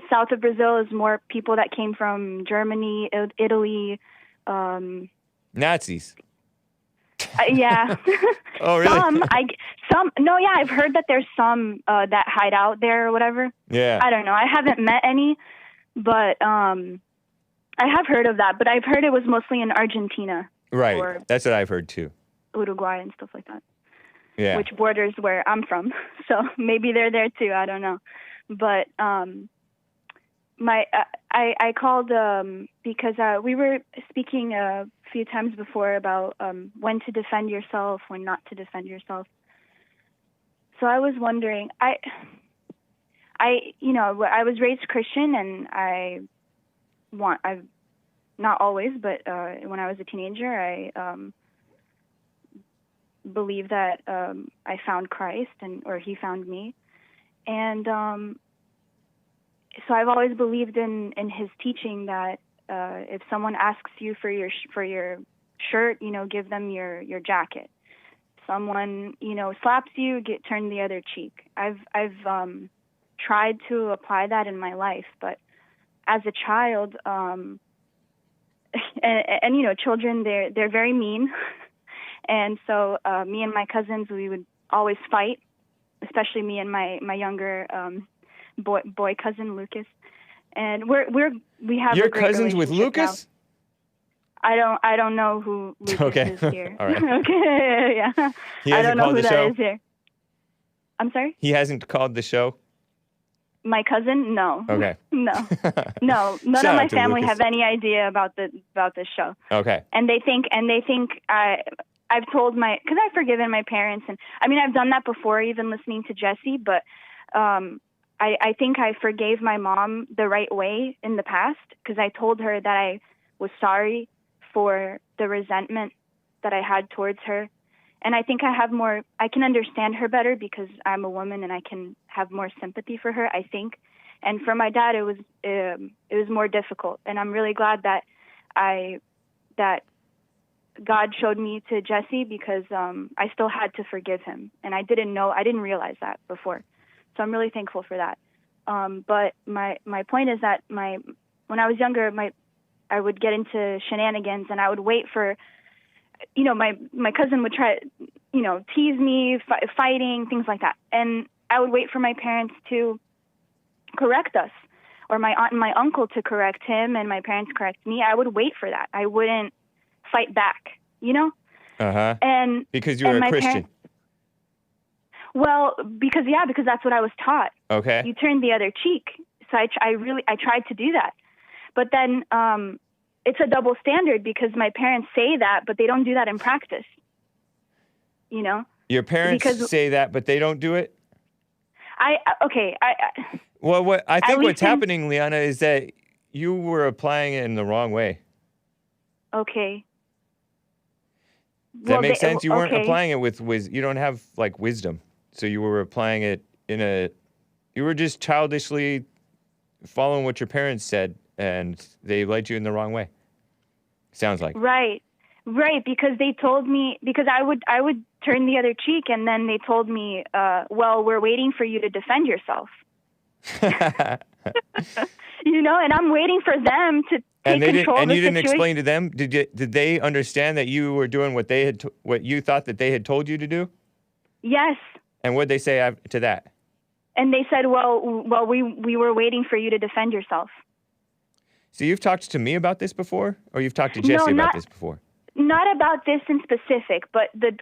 south of Brazil is more people that came from Germany, Italy. Nazis. Yeah. Oh, really? I've heard that there's some that hide out there or whatever. Yeah. I don't know. I haven't met any, but I have heard of that. But I've heard it was mostly in Argentina. Right. Or That's what I've heard too. Uruguay and stuff like that. Yeah. Which borders where I'm from. So maybe they're there too. I don't know. But I called because we were speaking a few times before about when to defend yourself, when not to defend yourself. So I was wondering, I was raised Christian, and I've not always, but when I was a teenager, I believed that I found Christ, or He found me, and so I've always believed in His teaching that if someone asks you for your shirt, give them your jacket. Someone slaps you, turn the other cheek. I've tried to apply that in my life, but as a child, and children, they're very mean, and so me and my cousins, we would always fight, especially me and my younger boy cousin Lucas, and we have You're a great cousins with relationship Lucas? now. I don't know who Lucas is here. All right. Okay, yeah. He I hasn't don't know called who the that show? is here. I'm sorry? He hasn't called the show? My cousin? No. Okay. No. No. None Shout of out my to family Lucas. have any idea about this show. Okay. And they think I've told because I've forgiven my parents, and I mean I've done that before, even listening to Jesse, but I think I forgave my mom the right way in the past, because I told her that I was sorry for the resentment that I had towards her. And I think I can understand her better because I'm a woman and I can have more sympathy for her, I think. And for my dad, it was more difficult. And I'm really glad that God showed me to Jesse, because I still had to forgive him. And I didn't realize that before. So I'm really thankful for that. But my point is that when I was younger, I would get into shenanigans, and I would wait for, my cousin would try, tease me, fighting, things like that. And I would wait for my parents to correct us, or my aunt and my uncle to correct him, and my parents correct me. I would wait for that. I wouldn't fight back, Uh-huh. And because you were a Christian. Because that's what I was taught. Okay. You turn the other cheek. So I tried to do that. But then it's a double standard, because my parents say that, but they don't do that in practice. Your parents say that, but they don't do it? Well, I think what's happening, Liana, is that you were applying it in the wrong way. Okay. Does that make sense? You weren't applying it with you don't have wisdom. So you were applying it you were just childishly following what your parents said, and they led you in the wrong way. Sounds like. Right, because they told me, because I would turn the other cheek, and then they told me, we're waiting for you to defend yourself. And I'm waiting for them to take control of the situation. And you didn't explain to them? Did they understand that you were doing what what you thought that they had told you to do? Yes. And what did they say to that? And they said, we were waiting for you to defend yourself. So you've talked to me about this before, or you've talked to Jesse about this before? Not about this in specific, but the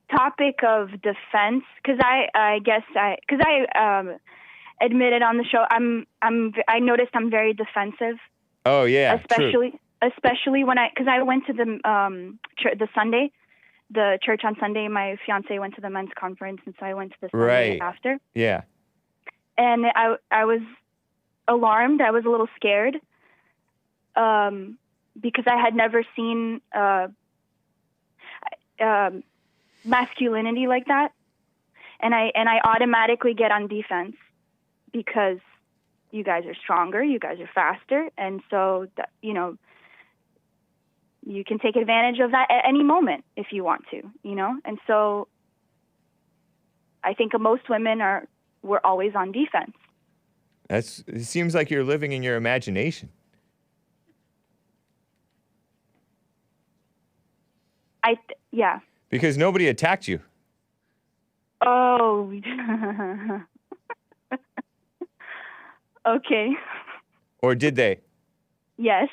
topic of defense. Because I admitted on the show, I noticed I'm very defensive. Oh yeah, especially when because I went to the church on Sunday. My fiance went to the men's conference, and so I went to the Sunday after. Yeah. And I was alarmed. I was a little scared, because I had never seen masculinity like that, and I automatically get on defense because you guys are stronger, you guys are faster, and so that, you know, you can take advantage of that at any moment if you want to, you know? And so I think most women we're always on defense. It seems like you're living in your imagination. Yeah. Because nobody attacked you. Oh. Okay. Or did they? Yes.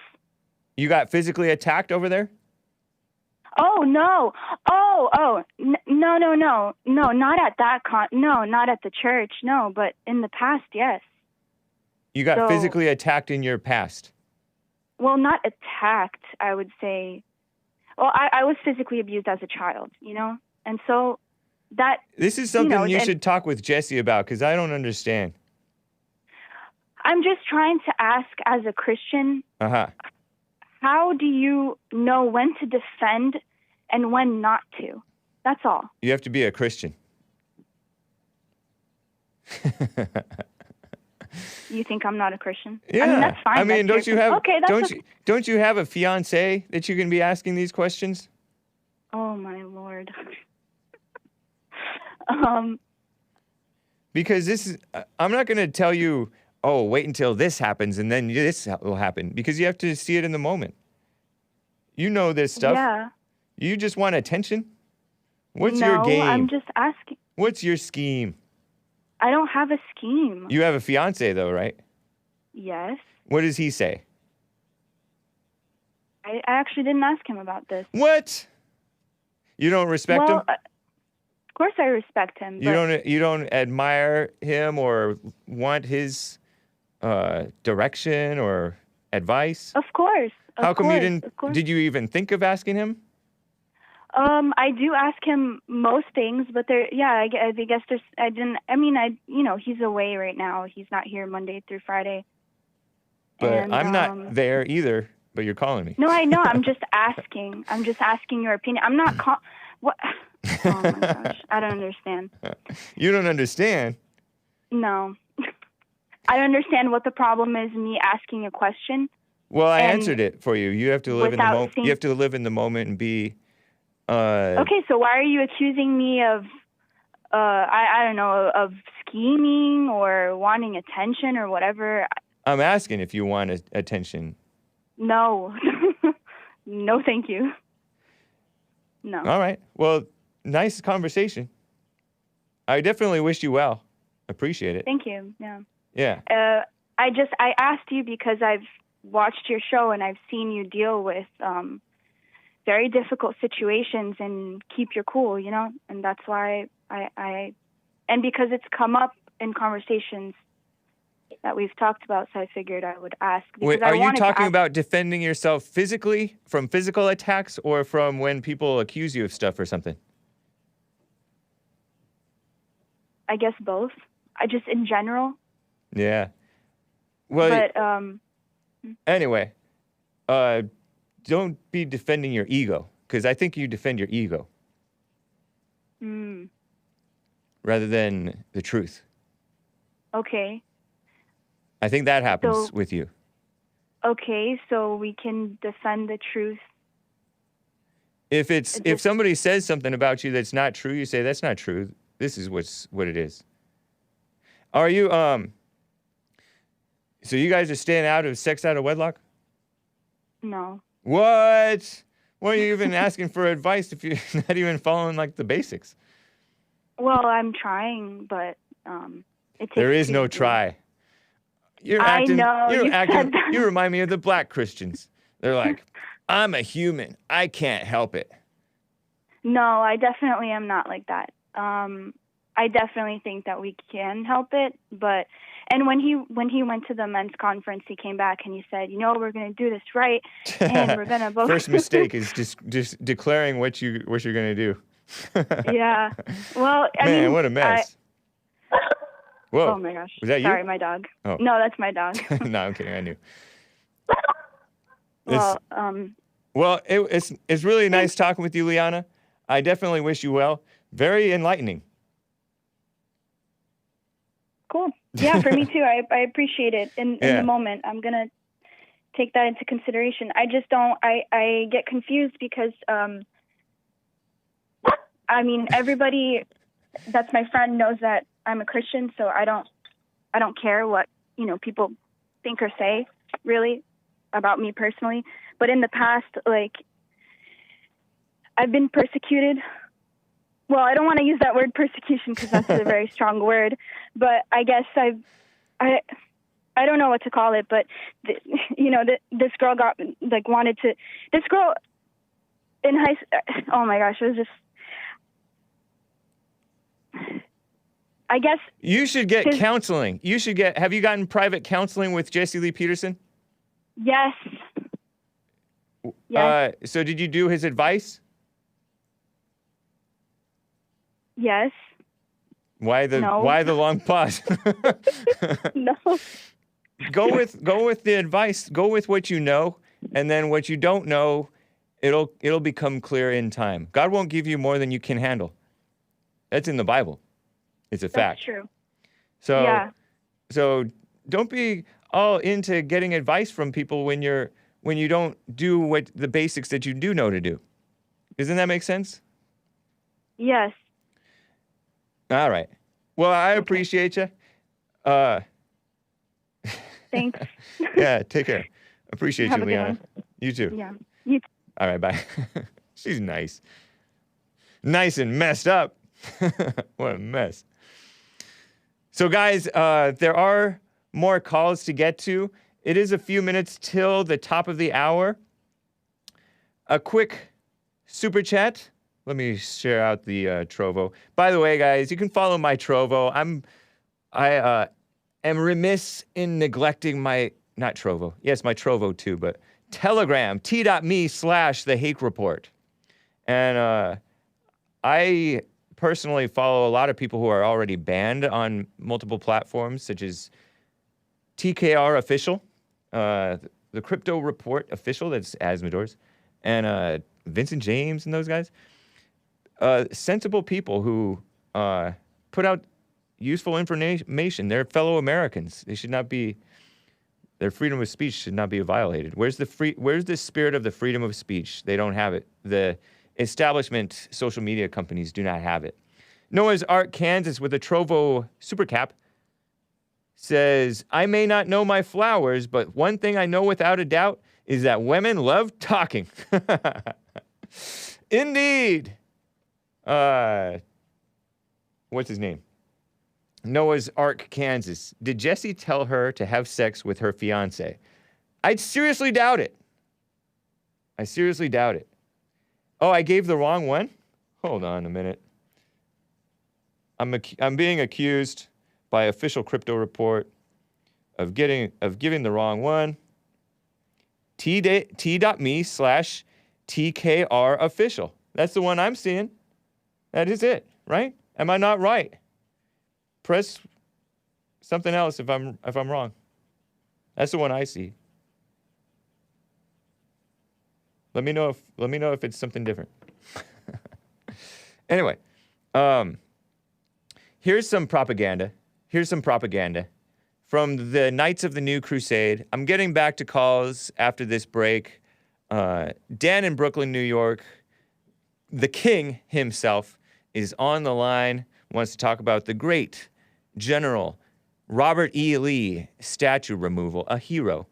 You got physically attacked over there? Oh, no. No, not at that no, not at the church, no, but in the past, yes. You got physically attacked in your past? Well, not attacked, I would say. Well, I was physically abused as a child, you know? And so that... This is something you should talk with Jesse about, because I don't understand. I'm just trying to ask, as a Christian, how do you know when to defend and when not to? That's all. You have to be a Christian. You think I'm not a Christian? Yeah. I mean, that's fine. I mean, don't you have don't you have a fiance that you can be asking these questions? Oh my Lord. Because this is, I'm not going to tell you, oh, wait until this happens and then this will happen, because you have to see it in the moment. You know this stuff. Yeah. You just want attention? What's your game? No, I'm just asking. What's your scheme? I don't have a scheme. You have a fiance, though, right? Yes. What does he say? I actually didn't ask him about this. What? You don't respect him? Of course I respect him. You don't admire him or want his direction or advice? Of course. How come you didn't? Did you even think of asking him? I do ask him most things, but I guess there's, he's away right now. He's not here Monday through Friday. But I'm not there either, but you're calling me. No, I know. I'm just asking. I'm just asking your opinion. I'm not what? Oh my gosh. I don't understand. You don't understand? No. I don't understand what the problem is in me asking a question. Well, I answered it for you. You have to live in the moment. You have to live in the moment and be... Okay, so why are you accusing me of, I don't know, of scheming or wanting attention or whatever? I'm asking if you want attention. No. No, thank you. No. All right. Well, nice conversation. I definitely wish you well. Appreciate it. Thank you. Yeah. Yeah. I asked you because I've watched your show and I've seen you deal with very difficult situations and keep your cool, you know? And that's why and because it's come up in conversations that we've talked about, so I figured I would ask. Wait, are you talking about defending yourself physically from physical attacks or from when people accuse you of stuff or something? I guess both. I just in general. Yeah. Well, but anyway, don't be defending your ego, because I think you defend your ego rather than the truth. Okay. I think that happens with you. Okay, so we can defend the truth. If somebody says something about you that's not true, you say that's not true. This is what it is. Are you so you guys are staying out of sex out of wedlock? No. What? Why are you even asking for advice if you're not even following like the basics? Well, I'm trying, but it takes there is no try. You're acting. You remind me of the black Christians. They're like, I'm a human. I can't help it. No, I definitely am not like that. I definitely think that we can help it, and when he went to the men's conference, he came back and he said, we're going to do this right, and we're going to both. First mistake is just declaring what you're going to do. Yeah. Well, I mean, what a mess. Whoa. Oh my gosh. Was that you? Sorry, my dog. Oh. No, that's my dog. No, I'm kidding. I knew. Well, it's really nice talking with you, Liana. I definitely wish you well. Very enlightening. Cool. Yeah, for me too. I appreciate it. In the moment, I'm going to take that into consideration. I just don't, I get confused because, I mean, everybody that's my friend knows that I'm a Christian, so I don't care what, people think or say, really, about me personally. But in the past, like, I've been persecuted. Well, I don't want to use that word persecution because that's a very strong word, but I guess I don't know what to call it, but this girl this girl in oh my gosh, it was just, I guess. You should get counseling. Have you gotten private counseling with Jesse Lee Peterson? Yes. Yes. So did you do his advice? Yes. Why the long pause? No. Go with the advice. Go with what you know, and then what you don't know, it'll become clear in time. God won't give you more than you can handle. That's in the Bible. It's a fact. That's true. So don't be all into getting advice from people when you don't do what the basics that you do know to do. Doesn't that make sense? Yes. All right. Well, I appreciate you. Thanks. Yeah, take care. Appreciate you, Liana. You too. Yeah. You too. All right, bye. She's nice. Nice and messed up. What a mess. So, guys, there are more calls to get to. It is a few minutes till the top of the hour. A quick super chat. Let me share out the Trovo. By the way, guys, you can follow my Trovo. I am remiss in neglecting my, not Trovo. Yes, my Trovo too, but Telegram, t.me/the Hake Report. And I personally follow a lot of people who are already banned on multiple platforms, such as TKR Official, the Crypto Report Official, that's Asmodor's, and Vincent James and those guys. Sensible people who put out useful information. They're fellow Americans. They should not be. Their freedom of speech should not be violated. Where's the spirit of the freedom of speech? They don't have it. The establishment social media companies do not have it. Noah's Ark, Kansas, with a Trovo super cap, says, "I may not know my flowers, but one thing I know without a doubt is that women love talking." Indeed. What's his name? Noah's Ark, Kansas. Did Jesse tell her to have sex with her fiance? I seriously doubt it. Oh, I gave the wrong one? Hold on a minute. I'm being accused by Official Crypto Report of giving the wrong one. t.me/TKR official. That's the one I'm seeing. That is it, right? Am I not right? Press something else if I'm wrong. That's the one I see. Let me know if it's something different. Anyway, here's some propaganda from the Knights of the New Crusade. I'm getting back to calls after this break. Dan in Brooklyn, New York, the king himself, is on the line, wants to talk about the great General Robert E. Lee statue removal, a hero.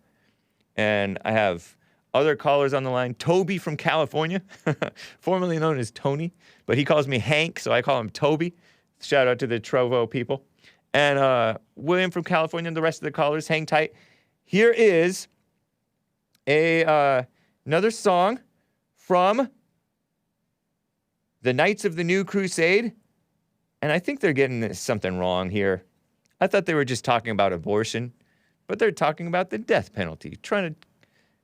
And I have other callers on the line. Toby from California, formerly known as Tony, but he calls me Hank, so I call him Toby. Shout out to the Trovo people. And William from California and the rest of the callers, hang tight. Here is another song from the Knights of the New Crusade. And I think they're getting something wrong here. I thought they were just talking about abortion, but they're talking about the death penalty.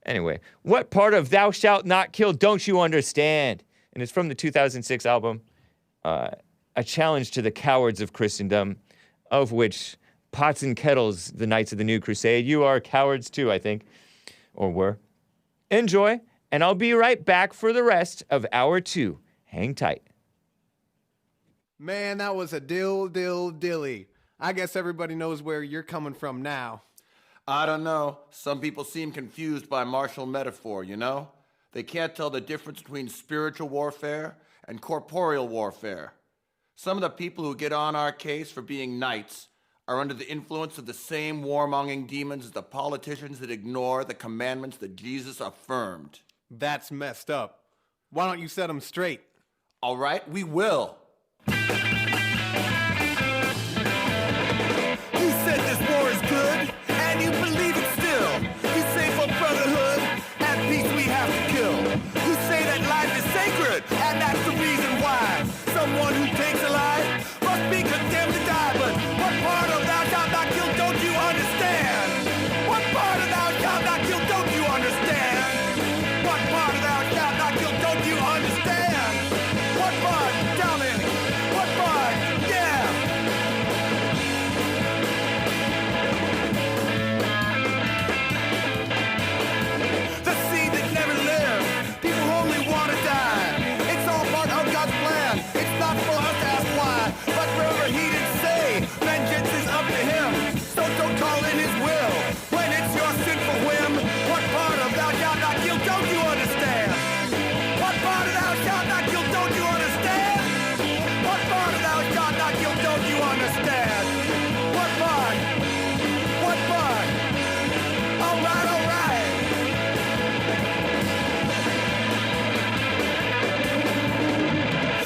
Anyway, what part of Thou Shalt Not Kill don't you understand? And it's from the 2006 album, A Challenge to the Cowards of Christendom, of which Pots and Kettles, the Knights of the New Crusade, you are cowards too, I think, or were. Enjoy, and I'll be right back for the rest of Hour 2. Hang tight. Man, that was a dilly. I guess everybody knows where you're coming from now. I don't know. Some people seem confused by martial metaphor, you know? They can't tell the difference between spiritual warfare and corporeal warfare. Some of the people who get on our case for being knights are under the influence of the same warmongering demons as the politicians that ignore the commandments that Jesus affirmed. That's messed up. Why don't you set them straight? All right, we will. You said this war is good, and you believe it still. You say for brotherhood and peace we have to kill. You say that life is sacred, and that's the reason why someone who takes a life must be condemned to die. But what part of thou shalt not kill don't you understand? What part of thou shalt not kill don't you understand? What part of thou shalt not kill don't you understand? What part? Tell me. What part? Yeah. The seed that never lived. People only want to die. It's all part of God's plan. It's not for us to ask why. But remember, he did say, vengeance is up to him. So don't call in his will. When it's your sinful whim, what part of thou shalt not kill don't you understand? What part of thou shalt not kill don't you understand? What part of thou shalt not kill don't you understand? What part? What part? All right, all right.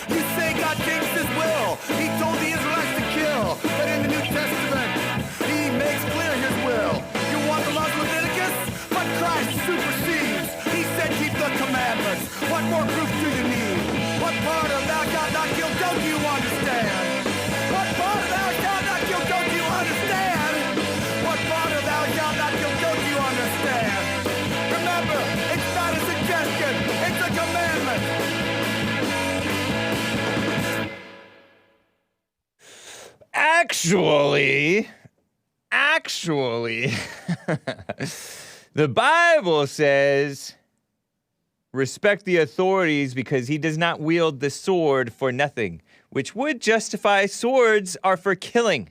You say God changed his will. He told the Israelites to kill. But in the New Testament, he makes clear his will. You want the laws of Leviticus? But Christ supersedes. He said keep the commandments. What more proof do you need? What part of thou shalt not kill don't you understand? What part of thou shalt not kill don't you understand? What part of thou shalt not kill don't you understand? Remember, it's not a suggestion, it's a commandment. Actually, the Bible says, respect the authorities because he does not wield the sword for nothing, which would justify swords are for killing.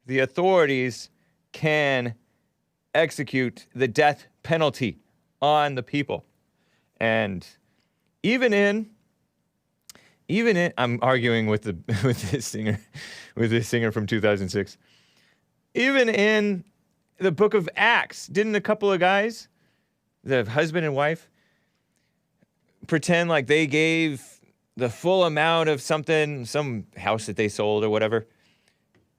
The authorities can execute the death penalty on the people. And even in I'm arguing with this singer from 2006. Even in the book of Acts, didn't a couple of guys, the husband and wife, pretend like they gave the full amount of something, some house that they sold or whatever,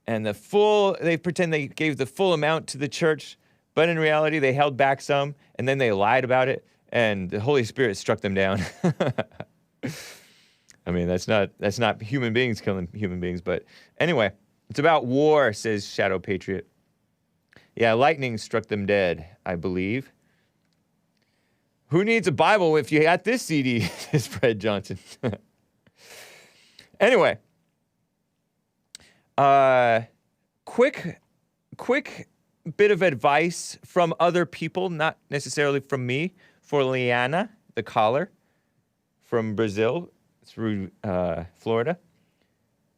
and they pretend they gave the full amount to the church, but in reality they held back some, and then they lied about it, and the Holy Spirit struck them down. I mean, that's not human beings killing human beings, but anyway, it's about war, says Shadow Patriot. Yeah, lightning struck them dead, I believe. Who needs a Bible if you got this CD, says Fred Johnson. Anyway, quick bit of advice from other people, not necessarily from me, for Liana, the caller from Brazil through Florida.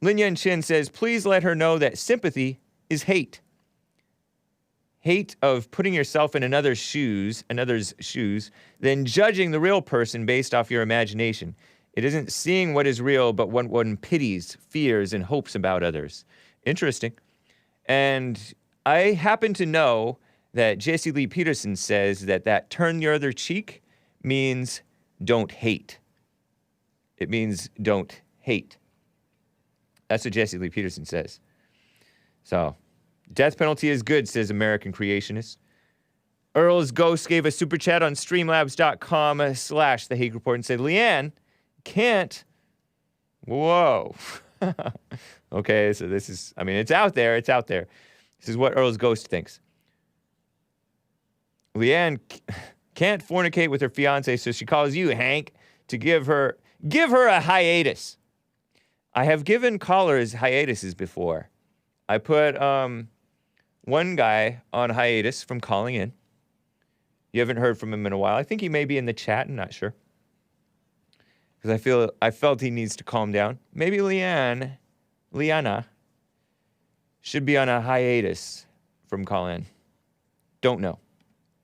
Lin Yun Chin says, please let her know that sympathy is hate. Hate of putting yourself in another's shoes, then judging the real person based off your imagination. It isn't seeing what is real, but what one pities, fears, and hopes about others. Interesting. And I happen to know that Jesse Lee Peterson says that turn your other cheek means don't hate. It means don't hate. That's what Jesse Lee Peterson says. So, death penalty is good, says American Creationist. Earl's Ghost gave a super chat on streamlabs.com/The Hake Report and said, Leanne can't. Whoa. Okay, so this is, I mean, it's out there. This is what Earl's Ghost thinks. Leanne can't fornicate with her fiance, so she calls you, Hank, to give her a hiatus. I have given callers hiatuses before. I put one guy on hiatus from calling in. You haven't heard from him in a while. I think he may be in the chat. I'm not sure. Because I felt he needs to calm down. Maybe Liana, should be on a hiatus from call-in. Don't know.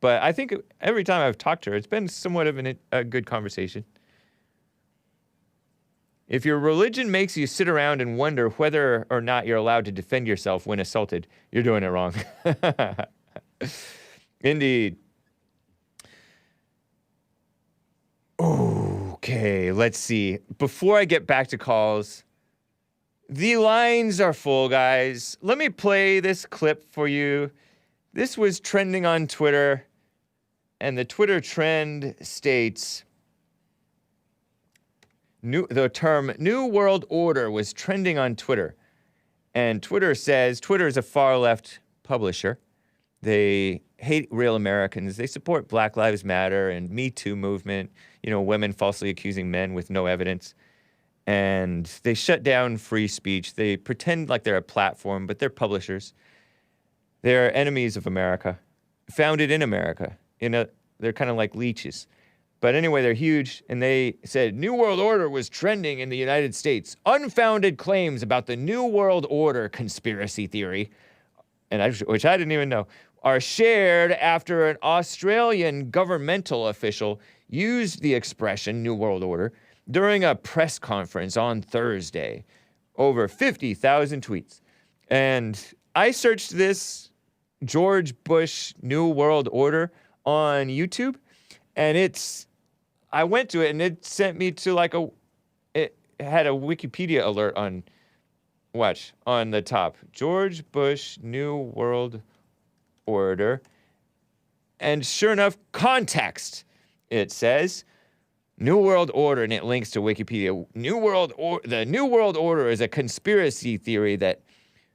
But I think every time I've talked to her, it's been somewhat of a good conversation. If your religion makes you sit around and wonder whether or not you're allowed to defend yourself when assaulted, you're doing it wrong. Indeed. Okay, let's see. Before I get back to calls, the lines are full, guys. Let me play this clip for you. This was trending on Twitter, and the Twitter trend states, the term New World Order was trending on Twitter. And Twitter says, Twitter is a far-left publisher. They hate real Americans. They support Black Lives Matter and Me Too movement, women falsely accusing men with no evidence. And they shut down free speech. They pretend like they're a platform, but they're publishers. They're enemies of America, founded in America. They're kind of like leeches. But anyway, they're huge, and they said New World Order was trending in the United States. Unfounded claims about the New World Order conspiracy theory, which I didn't even know, are shared after an Australian governmental official used the expression New World Order during a press conference on Thursday. Over 50,000 tweets. And I searched this George Bush New World Order on YouTube, and I went to it, and it sent me to it had a Wikipedia alert on the top. George Bush New World Order. And sure enough, context, it says, New World Order, and it links to Wikipedia. The New World Order is a conspiracy theory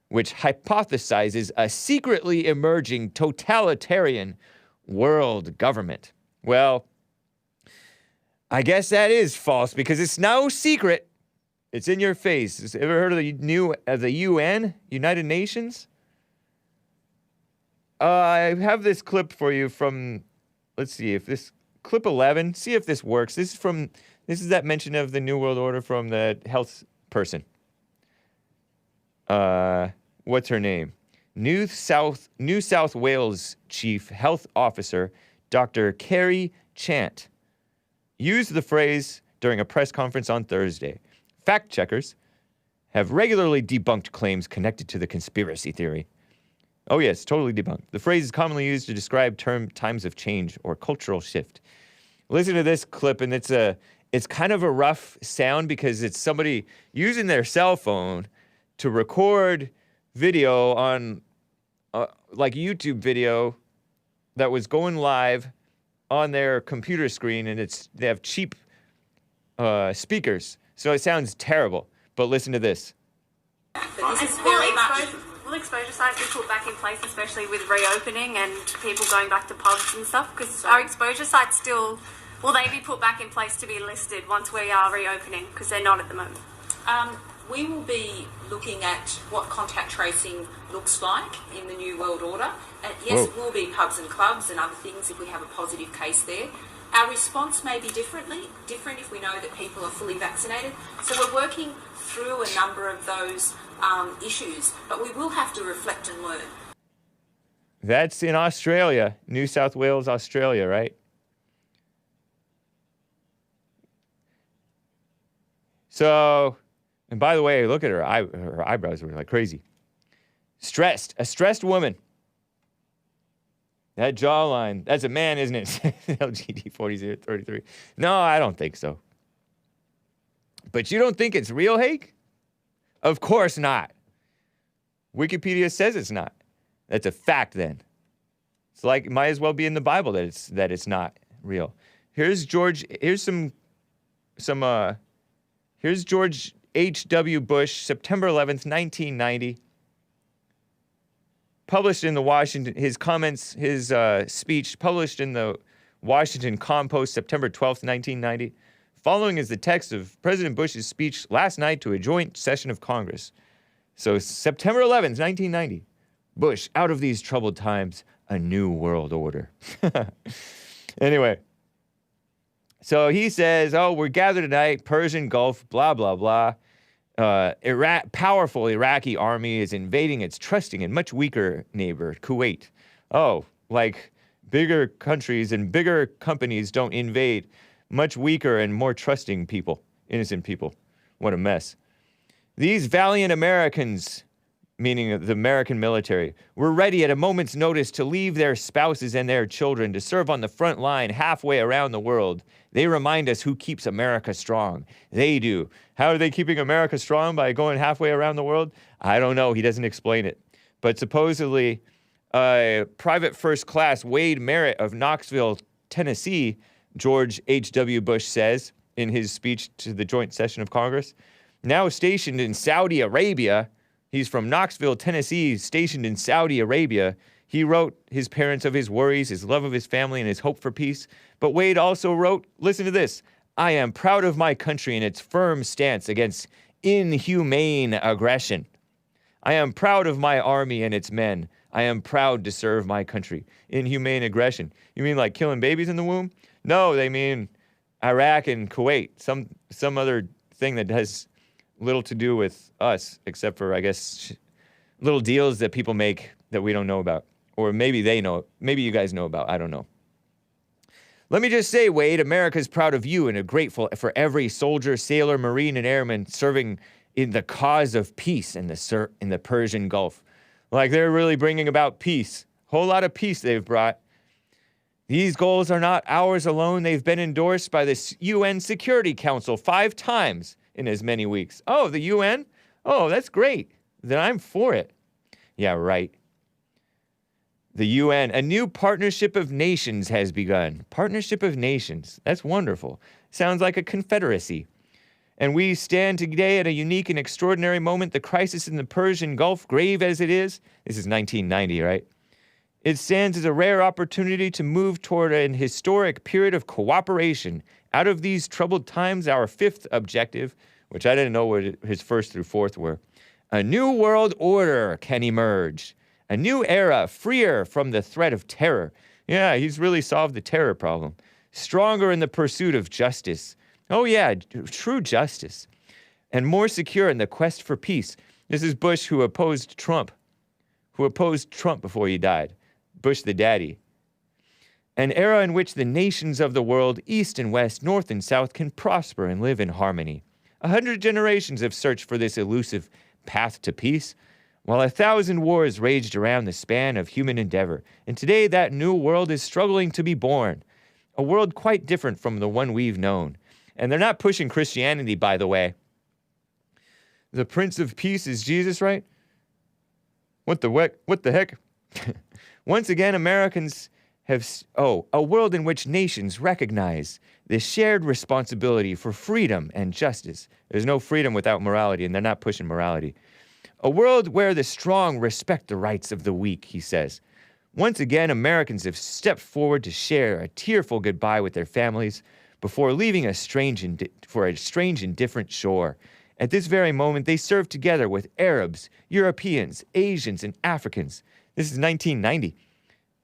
which hypothesizes a secretly emerging totalitarian world government. Well, I guess that is false because it's no secret. It's in your face. Have you ever heard of the UN, United Nations? I have this clip for you from, let's see if this, clip 11, see if this works. This is that mention of the New World Order from the health person. What's her name? New South Wales Chief Health Officer, Dr. Kerry Chant, used the phrase during a press conference on Thursday. Fact checkers have regularly debunked claims connected to the conspiracy theory. Oh yes, totally debunked. The phrase is commonly used to describe times of change or cultural shift. Listen to this clip, and it's kind of a rough sound because it's somebody using their cell phone to record video on like YouTube video that was going live on their computer screen, and they have cheap speakers, so it sounds terrible. But listen to this. This is very much. Will exposure sites be put back in place, especially with reopening and people going back to pubs and stuff? Because our exposure sites still, will they be put back in place to be listed once we are reopening? Because they're not at the moment. We will be looking at what contact tracing looks like in the New World Order. And yes, it will be pubs and clubs and other things if we have a positive case there. Our response may be different if we know that people are fully vaccinated. So we're working through a number of those issues, but we will have to reflect and learn. That's in Australia, New South Wales, Australia, right? So, and by the way, look at her. Her eyebrows were like crazy. A stressed woman. That jawline, that's a man, isn't it? LGD 4033. No, I don't think so. But you don't think it's real, Hake? Of course not. Wikipedia says it's not. That's a fact then. It's like it might as well be in the Bible that it's not real. Here's George H.W. Bush, September 11th, 1990. Published in the speech published in the Washington Compost, September 12th, 1990. Following is the text of President Bush's speech last night to a joint session of Congress. So September 11th, 1990. Bush, out of these troubled times, a new world order. Anyway. So he says, we're gathered tonight, Persian Gulf, blah, blah, blah. Powerful Iraqi army is invading its trusting and much weaker neighbor, Kuwait. Oh, like bigger countries and bigger companies don't invade much weaker and more trusting people, innocent people. What a mess. These valiant Americans, meaning the American military, were ready at a moment's notice to leave their spouses and their children to serve on the front line halfway around the world. They remind us who keeps America strong. They do. How are they keeping America strong? By going halfway around the world? I don't know. He doesn't explain it. But supposedly, Private First Class Wade Merritt of Knoxville, Tennessee, George H.W. Bush says in his speech to the joint session of Congress, now stationed in Saudi Arabia. He's from Knoxville, Tennessee, stationed in Saudi Arabia. He wrote his parents of his worries, his love of his family, and his hope for peace. But Wade also wrote, listen to this, I am proud of my country and its firm stance against inhumane aggression. I am proud of my army and its men. I am proud to serve my country. Inhumane aggression. You mean like killing babies in the womb? No, they mean Iraq and Kuwait. Some other thing that has little to do with us, except for, I guess, little deals that people make that we don't know about. Or maybe they know, maybe you guys know about, I don't know. Let me just say, Wade, America's proud of you and are grateful for every soldier, sailor, Marine, and airman serving in the cause of peace in the Persian Gulf. Like they're really bringing about peace. Whole lot of peace they've brought. These goals are not ours alone. They've been endorsed by the UN Security Council 5 times in as many weeks. Oh, the UN? Oh, that's great. Then I'm for it. Yeah, right. The UN, a new partnership of nations has begun. Partnership of nations. That's wonderful. Sounds like a confederacy. And we stand today at a unique and extraordinary moment. The crisis in the Persian Gulf, grave as it is, this is 1990, right? It stands as a rare opportunity to move toward an historic period of cooperation. Out of these troubled times, our 5th objective, which I didn't know what his 1st through 4th were, a new world order can emerge. A new era, freer from the threat of terror. Yeah, he's really solved the terror problem. Stronger in the pursuit of justice. Oh yeah, true justice. And more secure in the quest for peace. This is Bush who opposed Trump. Before he died. Bush the daddy. An era in which the nations of the world, east and west, north and south, can prosper and live in harmony. 100 generations have searched for this elusive path to peace, while 1,000 wars raged around the span of human endeavor. And today that new world is struggling to be born. A world quite different from the one we've known. And they're not pushing Christianity, by the way. The Prince of Peace is Jesus, right? What the heck? Once again, Americans have, a world in which nations recognize the shared responsibility for freedom and justice. There's no freedom without morality, and they're not pushing morality. A world where the strong respect the rights of the weak, he says. Once again, Americans have stepped forward to share a tearful goodbye with their families before leaving for a strange and different shore. At this very moment, they serve together with Arabs, Europeans, Asians, and Africans. This is 1990.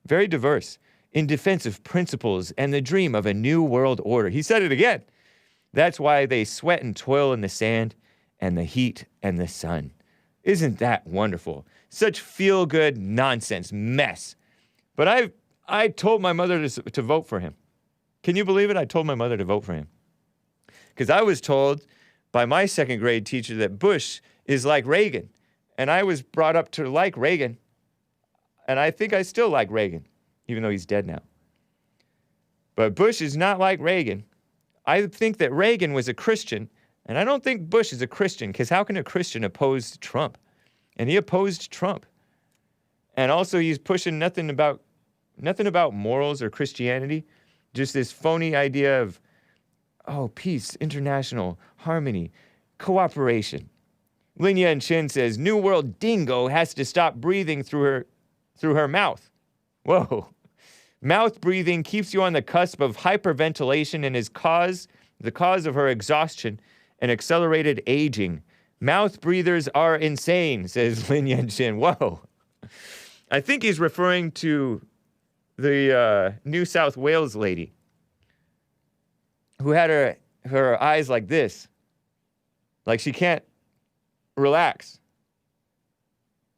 Very diverse. In defense of principles and the dream of a new world order. He said it again. That's why they sweat and toil in the sand and the heat and the sun. Isn't that wonderful? Such feel-good nonsense mess. But I told my mother to vote for him. Can you believe it? I told my mother to vote for him. Because I was told by my 2nd grade teacher that Bush is like Reagan. And I was brought up to like Reagan. And I think I still like Reagan, even though he's dead now. But Bush is not like Reagan. I think that Reagan was a Christian. And I don't think Bush is a Christian, because how can a Christian oppose Trump? And he opposed Trump. And also he's pushing nothing about morals or Christianity, just this phony idea of, peace, international, harmony, cooperation. Lin Yan Chin says, New World Dingo has to stop breathing through her mouth. Whoa. Mouth breathing keeps you on the cusp of hyperventilation and is the cause of her exhaustion and accelerated aging. Mouth breathers are insane, says Lin Yan Chin. Whoa. I think he's referring to the New South Wales lady who had her eyes like this. Like she can't relax.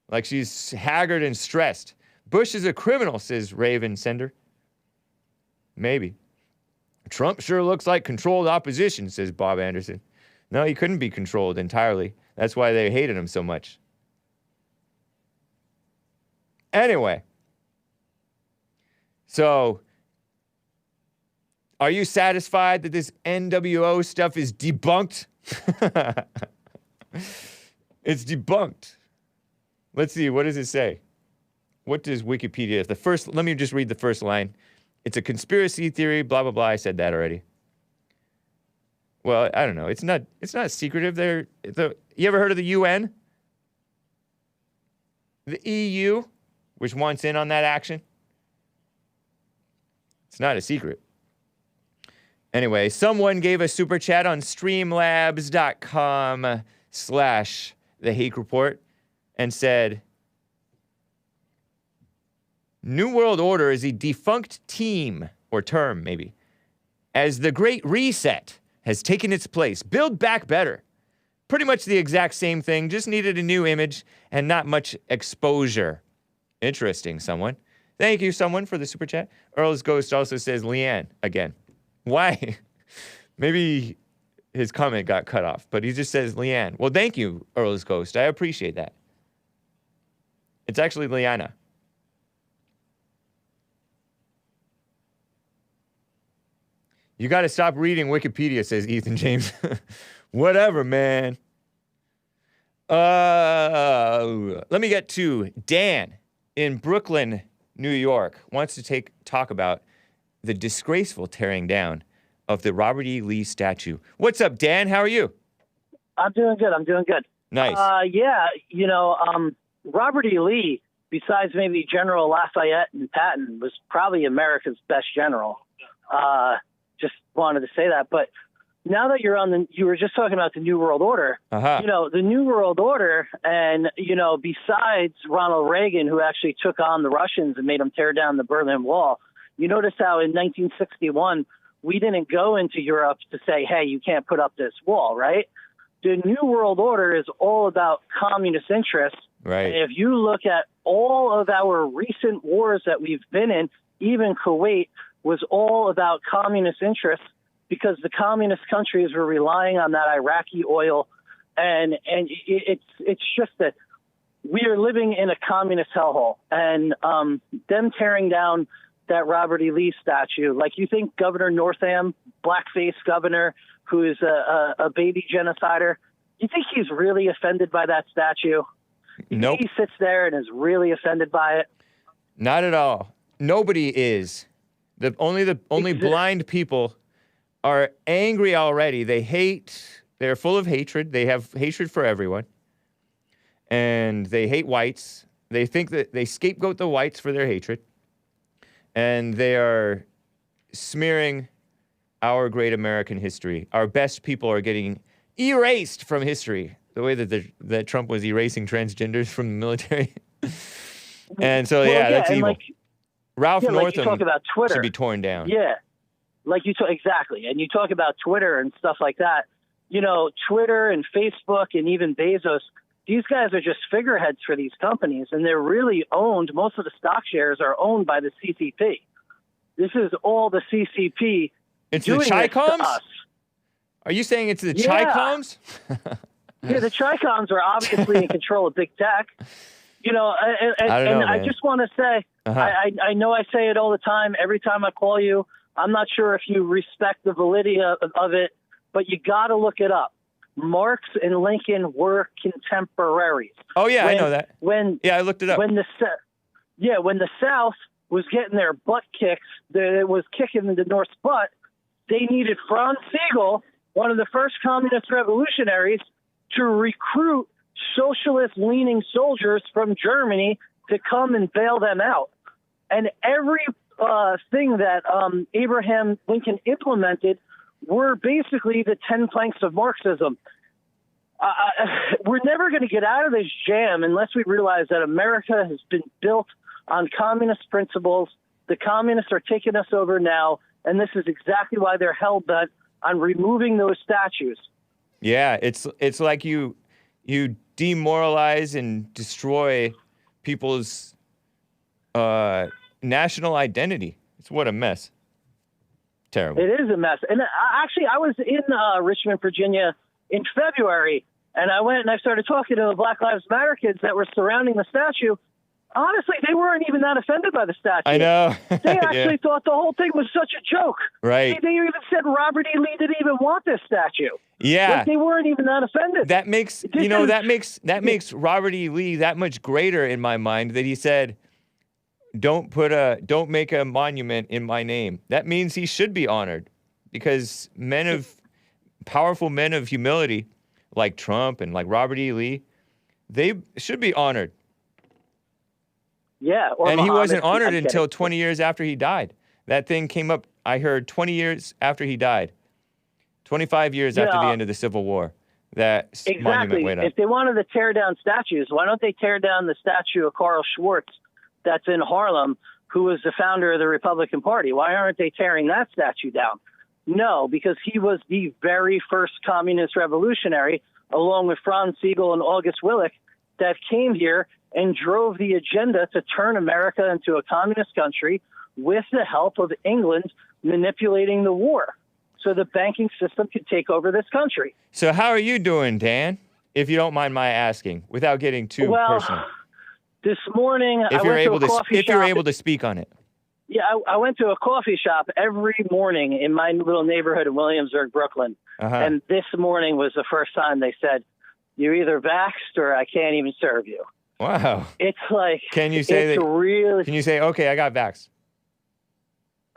Like she's haggard and stressed. Bush is a criminal, says Raven Sender. Maybe. Trump sure looks like controlled opposition, says Bob Anderson. No, he couldn't be controlled entirely. That's why they hated him so much. Anyway. So, are you satisfied that this NWO stuff is debunked? It's debunked. Let's see, what does it say? What does Wikipedia? Let me just read the first line. It's a conspiracy theory, blah, blah, blah. I said that already. Well, I don't know. It's not secretive. You ever heard of the UN? The EU, which wants in on that action? It's not a secret. Anyway, someone gave a super chat on streamlabs.com/the Hake Report and said, New World Order is a defunct team, or term maybe, as the Great Reset has taken its place. Build back better. Pretty much the exact same thing, just needed a new image and not much exposure. Interesting, someone. Thank you, someone, for the super chat. Earl's Ghost also says Leanne again. Why? Maybe his comment got cut off, but he just says Leanne. Well, thank you, Earl's Ghost. I appreciate that. It's actually Liana. You got to stop reading Wikipedia, says Ethan James. Whatever, man. Let me get to Dan in Brooklyn, New York. Wants to talk about the disgraceful tearing down of the Robert E. Lee statue. What's up, Dan? How are you? I'm doing good. Nice. Robert E. Lee, besides maybe General Lafayette and Patton, was probably America's best general. Just wanted to say that. But now that you were just talking about the New World Order, the New World Order, and, besides Ronald Reagan, who actually took on the Russians and made them tear down the Berlin Wall, you notice how in 1961, we didn't go into Europe to say, hey, you can't put up this wall, right? The New World Order is all about communist interests. Right. And if you look at all of our recent wars that we've been in, even Kuwait was all about communist interests because the communist countries were relying on that Iraqi oil. And it's just that we are living in a communist hellhole. And them tearing down that Robert E. Lee statue, like you think Governor Northam, blackface governor, who is a baby genocider, you think he's really offended by that statue? Nope. He sits there and is really offended by it? Not at all. Nobody is. Only blind people are angry already. They hate. They're full of hatred. They have hatred for everyone. And they hate whites. They think that they scapegoat the whites for their hatred. And they are smearing our great American history. Our best people are getting erased from history, the way that Trump was erasing transgenders from the military. And so, that's evil. Ralph Northam should be torn down. Yeah, exactly. And you talk about Twitter and stuff like that. Twitter and Facebook and even Bezos, these guys are just figureheads for these companies, and they're really owned. Most of the stock shares are owned by the CCP. This is all the CCP. It's the Chi-Coms? Are you saying it's the Chi-Coms? Yeah, the Chi-Coms are obviously in control of big tech. I just want to say, I know I say it all the time. Every time I call you, I'm not sure if you respect the validity of it, but you got to look it up. Marx and Lincoln were contemporaries. Oh, yeah, I know that. I looked it up. When the South was getting their butt kicked, it was kicking the North's butt, they needed Franz Siegel, one of the first communist revolutionaries, to recruit socialist-leaning soldiers from Germany to come and bail them out. And every thing that Abraham Lincoln implemented were basically the 10 planks of Marxism. We're never going to get out of this jam unless we realize that America has been built on communist principles. The communists are taking us over now, and this is exactly why they're hell-bent on removing those statues. Yeah, it's like you demoralize and destroy people's national identity. It's what a mess. Terrible. It is a mess. And actually, I was in Richmond, Virginia in February, and I went and I started talking to the Black Lives Matter kids that were surrounding the statue. Honestly, they weren't even that offended by the statue. I know. They actually thought the whole thing was such a joke. Right. They even said Robert E. Lee didn't even want this statue. Yeah. Like, they weren't even that offended. That makes that makes Robert E. Lee that much greater in my mind that he said, don't make a monument in my name. That means he should be honored, because powerful men of humility like Trump and like Robert E. Lee, they should be honored. Yeah. And he wasn't honored until 20 years after he died. That thing came up, I heard, 20 years after he died. 25 years after the end of the Civil War. That monument went up. If they wanted to tear down statues, why don't they tear down the statue of Karl Schwarz that's in Harlem, who was the founder of the Republican Party? Why aren't they tearing that statue down? No, because he was the very first communist revolutionary, along with Franz Siegel and August Willich, that came here and drove the agenda to turn America into a communist country with the help of England manipulating the war so the banking system could take over this country. So how are you doing, Dan, if you don't mind my asking, without getting too personal? This morning, I went to a coffee shop. If you're able to speak on it. Yeah, I went to a coffee shop every morning in my little neighborhood in Williamsburg, Brooklyn. And this morning was the first time they said, you're either vaxxed or I can't even serve you. Wow. It's like, can you say okay, I got vaxxed?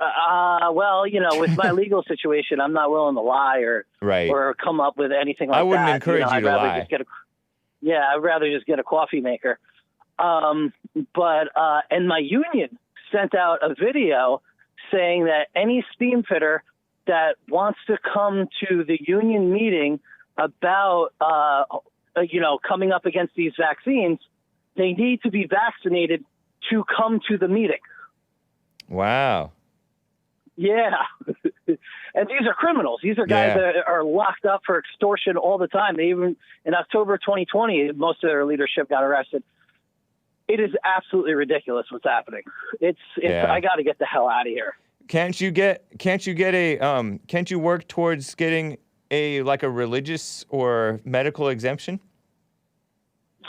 Well, with my legal situation, I'm not willing to lie or come up with anything like that. I wouldn't encourage you to lie. I'd rather just get a coffee maker. And my union sent out a video saying that any steam fitter that wants to come to the union meeting about, coming up against these vaccines, they need to be vaccinated to come to the meeting. Wow. Yeah. And these are criminals. These are guys that are locked up for extortion all the time. They even, in October 2020, most of their leadership got arrested. It is absolutely ridiculous what's happening. I got to get the hell out of here. Can't you work towards getting a religious or medical exemption?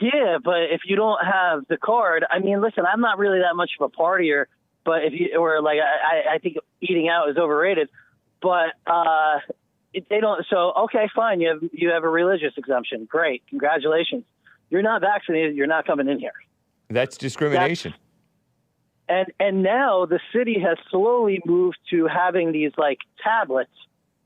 Yeah, but if you don't have the card, I mean, listen, I'm not really that much of a partier, but I think eating out is overrated, but they don't. So, okay, fine. You have a religious exemption. Great. Congratulations. You're not vaccinated. You're not coming in here. That's discrimination. And now the city has slowly moved to having these tablets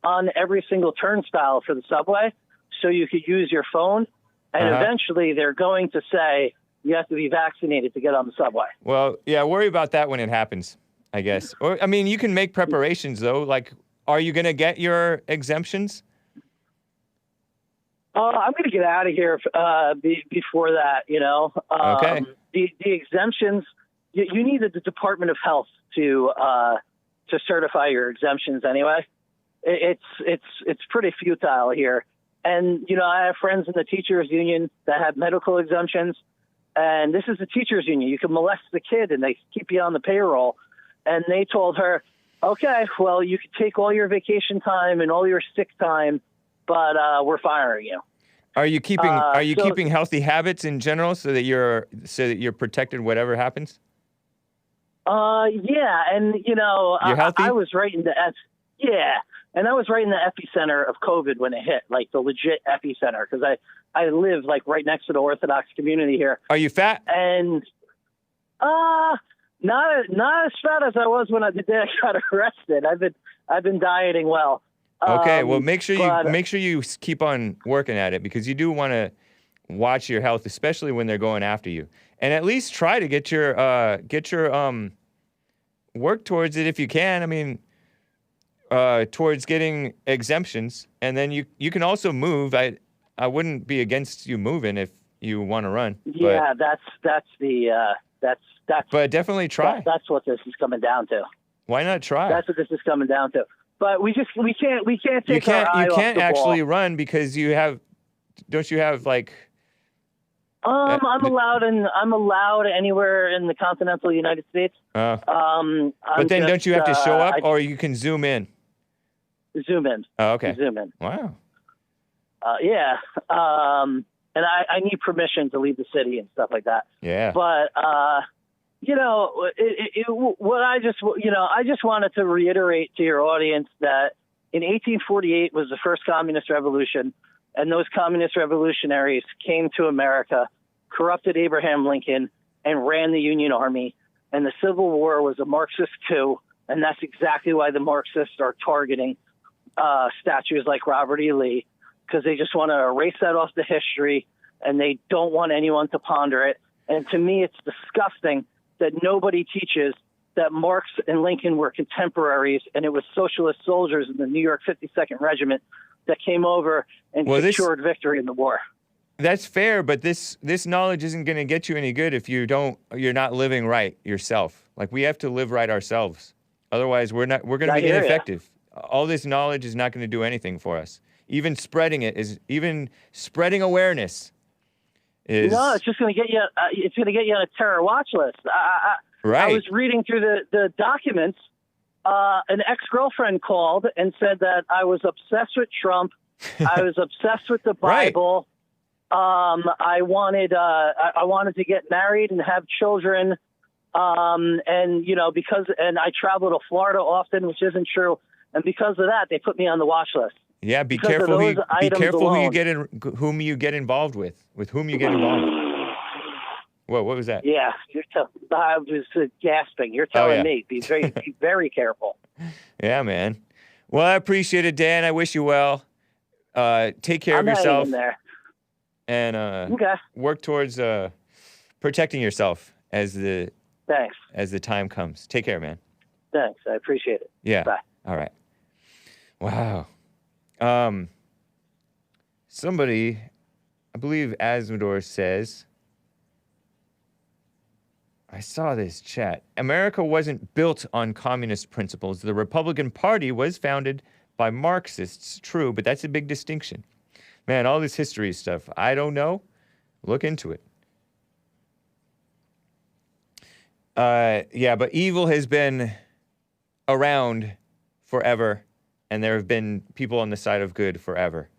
on every single turnstile for the subway, so you could use your phone. And eventually they're going to say you have to be vaccinated to get on the subway. Well, yeah, worry about that when it happens, I guess. Or, I mean, you can make preparations, though. Like, are you going to get your exemptions? I'm going to get out of here before that, Okay. The exemptions, you need the Department of Health to certify your exemptions anyway. It's pretty futile here. And, I have friends in the teachers union that have medical exemptions, and this is the teachers union. You can molest the kid and they keep you on the payroll. And they told her, okay, well, you can take all your vacation time and all your sick time, but we're firing you. Are you keeping healthy habits in general so that you're protected whatever happens? Yeah, and you're healthy? I was right in the and I was right in the epicenter of COVID when it hit, like the legit epicenter, because I live right next to the Orthodox community here. Are you fat? And not as fat as I was when the day I got arrested. I've been dieting well. Okay, well make sure you keep on working at it, because you do want to watch your health, especially when they're going after you, and at least try to get your work towards it if you can. I mean, towards getting exemptions, and then you can also move. I wouldn't be against you moving if you want to run. Yeah, that's. But definitely try. That's what this is coming down to. Why not try? That's what this is coming down to. But we can't take our eye off the ball. You can't actually run because don't you have I'm allowed anywhere in the continental United States. But then don't you have to show up, or you can zoom in? Zoom in. Oh, okay. Zoom in. Wow. Yeah. And I need permission to leave the city and stuff like that. Yeah. But I just wanted to reiterate to your audience that in 1848 was the first communist revolution, and those communist revolutionaries came to America, corrupted Abraham Lincoln, and ran the Union Army. And the Civil War was a Marxist coup, and that's exactly why the Marxists are targeting statues like Robert E. Lee, because they just want to erase that off the history, and they don't want anyone to ponder it. And to me, it's disgusting that nobody teaches that Marx and Lincoln were contemporaries, and it was socialist soldiers in the New York 52nd Regiment that came over and secured victory in the war. That's fair, but this knowledge isn't going to get you any good if you're not living right yourself. Like, we have to live right ourselves. Otherwise, we're going to be ineffective. All this knowledge is not going to do anything for us. Even spreading awareness is. No, it's just going to get you. It's going to get you on a terror watch list. Right. I was reading through the documents. An ex-girlfriend called and said that I was obsessed with Trump. I was obsessed with the Bible. Right. I wanted to get married and have children. And I travel to Florida often, which isn't true. And because of that, they put me on the watch list. Yeah, be careful whom you get involved with whom you get involved. What was that? Yeah, I was gasping. You're telling me. Be very careful. Yeah, man. Well, I appreciate it, Dan. I wish you well. Take care of yourself. And work towards protecting yourself as the time comes. Take care, man. Thanks. I appreciate it. Yeah. Bye. All right. Wow. Somebody, I believe Asmodor says, I saw this chat. America wasn't built on communist principles. The Republican Party was founded by Marxists, true, but that's a big distinction. Man, all this history stuff, I don't know. Look into it. But evil has been around forever, and there have been people on the side of good forever.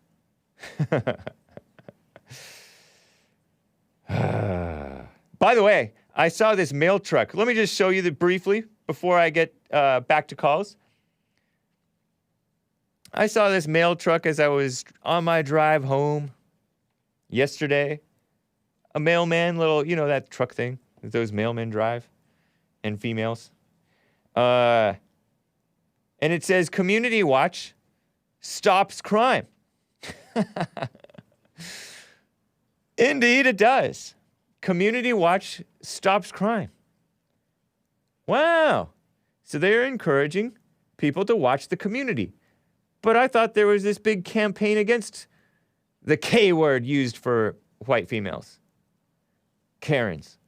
By the way, I saw this mail truck. Let me just show you briefly before I get back to calls. I saw this mail truck as I was on my drive home yesterday. A mailman, that truck thing that those mailmen drive, and females. And it says, Community Watch stops crime. Indeed, it does. Community Watch stops crime. Wow. So they're encouraging people to watch the community. But I thought there was this big campaign against the K word used for white females. Karens.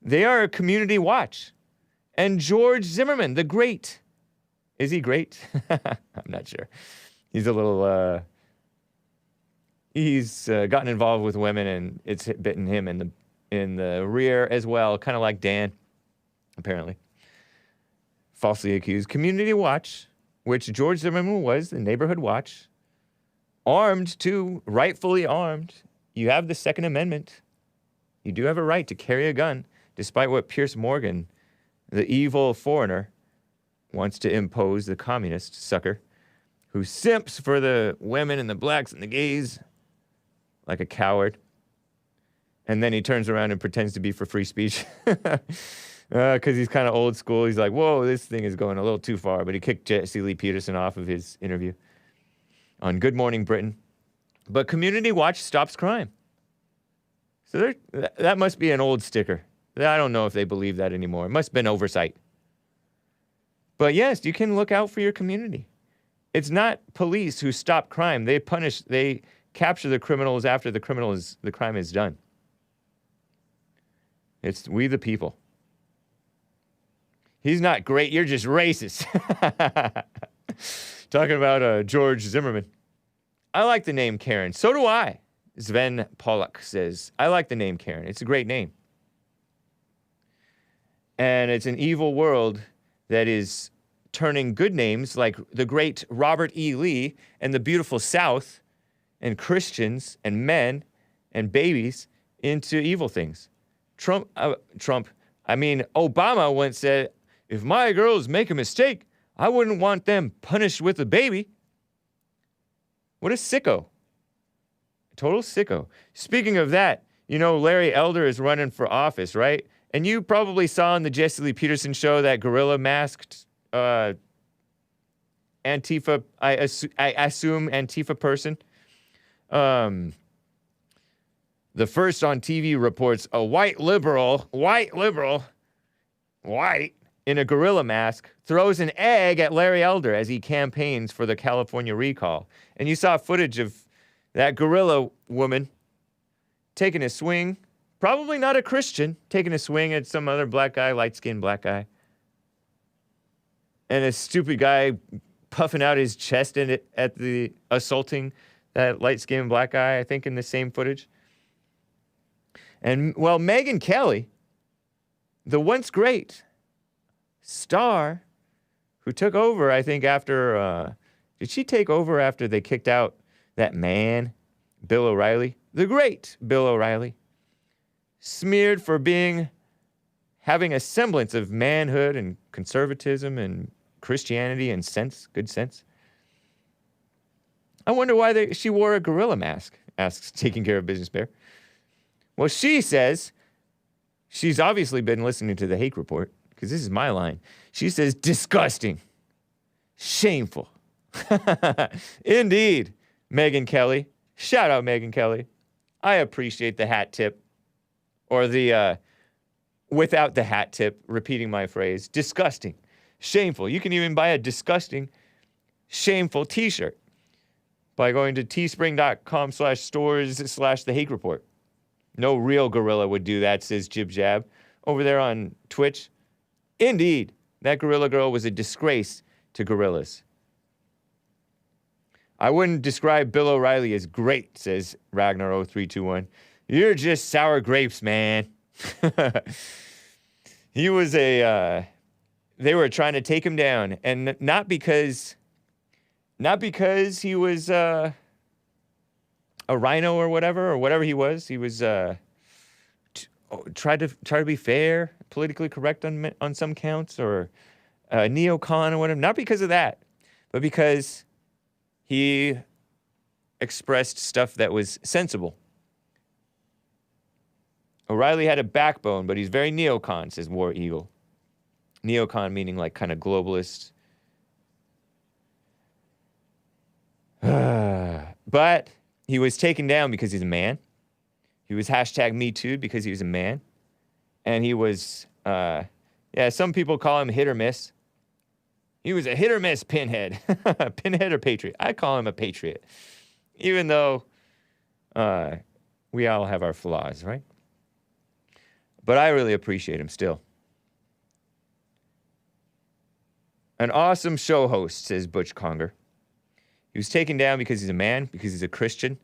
They are a community watch. And George Zimmerman, the great. Is he great? I'm not sure. He's a little, he's gotten involved with women, and it's bitten him in the rear as well, kind of like Dan, apparently. Falsely accused. Community Watch, which George Zimmerman was, the neighborhood watch, armed too, rightfully armed. You have the Second Amendment. You do have a right to carry a gun, despite what Pierce Morgan, the evil foreigner, wants to impose, the communist sucker, who simps for the women and the blacks and the gays like a coward. And then he turns around and pretends to be for free speech. Because he's kind of old school. He's like, whoa, this thing is going a little too far. But he kicked Jesse Lee Peterson off of his interview on Good Morning Britain. But Community Watch stops crime. So that must be an old sticker. I don't know if they believe that anymore. It must have been oversight. But yes, you can look out for your community. It's not police who stop crime. They capture the criminals after the crime is done. It's we the people. He's not great. You're just racist. Talking about George Zimmerman. I like the name Karen. So do I. Sven Pollack says, I like the name Karen. It's a great name. And it's an evil world that is turning good names like the great Robert E. Lee and the beautiful South and Christians and men and babies into evil things. Obama once said, if my girls make a mistake, I wouldn't want them punished with a baby. What a sicko. Total sicko. Speaking of that, Larry Elder is running for office, right? And you probably saw on the Jesse Lee Peterson show that gorilla masked Antifa, I assume Antifa person. The first on TV reports a white liberal, in a gorilla mask, throws an egg at Larry Elder as he campaigns for the California recall. And you saw footage of that gorilla woman taking a swing, probably not a Christian, taking a swing at some other black guy, light-skinned black guy. And a stupid guy puffing out his chest at the assaulting that light-skinned black guy, I think, in the same footage. And, well, Megyn Kelly, the once great star who took over, I think, after... did she take over after they kicked out that man, Bill O'Reilly? The great Bill O'Reilly. Smeared for having a semblance of manhood and conservatism and Christianity and good sense. I wonder why she wore a gorilla mask, asks Taking Care of Business Bear. Well, she says she's obviously been listening to the Hake Report, because this is my line. She says, disgusting, shameful. Indeed, Megyn Kelly. Shout out, Megyn Kelly. I appreciate the hat tip, or the without the hat tip, repeating my phrase, disgusting, shameful. You can even buy a disgusting, shameful t-shirt by going to teespring.com/stores/the Hake Report. No real gorilla would do that, says Jib Jab over there on Twitch. Indeed, that gorilla girl was a disgrace to gorillas. I wouldn't describe Bill O'Reilly as great, says Ragnar0321. You're just sour grapes, man. He was they were trying to take him down, and not because he was a rhino or whatever he was. He was tried to be fair, politically correct on some counts, or neocon or whatever. Not because of that, but because he expressed stuff that was sensible. O'Reilly had a backbone, but he's very neocon, says War Eagle. Neocon meaning like kind of globalist. But he was taken down because he's a man. He was #MeToo because he was a man. And he was, some people call him hit or miss. He was a hit or miss pinhead. Pinhead or patriot. I call him a patriot. Even though we all have our flaws, right? But I really appreciate him still. An awesome show host, says Butch Conger. He was taken down because he's a man, because he's a Christian,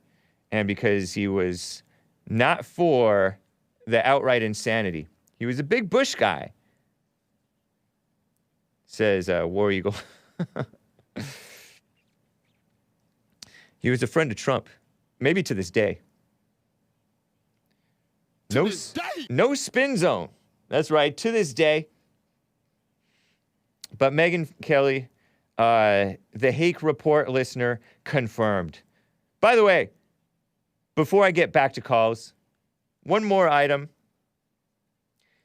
and because he was not for the outright insanity. He was a big Bush guy, says War Eagle. He was a friend of Trump, maybe to this day. No spin zone. That's right, to this day. But Megyn Kelly, the Hake Report listener, confirmed. By the way, before I get back to calls, one more item.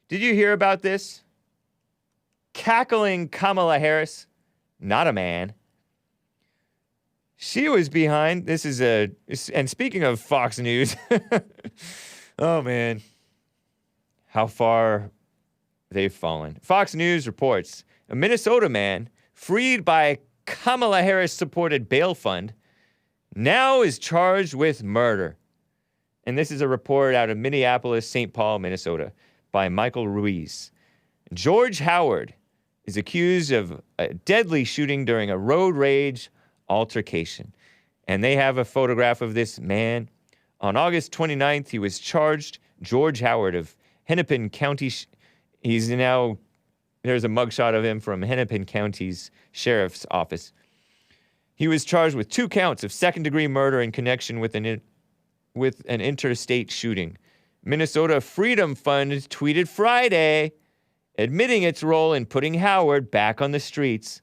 Did you hear about this? Cackling Kamala Harris, not a man. She was behind, and speaking of Fox News, oh man, how far they've fallen. Fox News reports a Minnesota man freed by Kamala Harris-supported bail fund now is charged with murder. And this is a report out of Minneapolis, St. Paul, Minnesota, by Michael Ruiz. George Howard is accused of a deadly shooting during a road rage altercation. And they have a photograph of this man On August 29th, he was charged. George Howard of Hennepin County. He's now, there's a mugshot of him from Hennepin County's Sheriff's Office. He was charged with 2 counts of second-degree murder in connection with an interstate shooting. Minnesota Freedom Fund tweeted Friday, admitting its role in putting Howard back on the streets.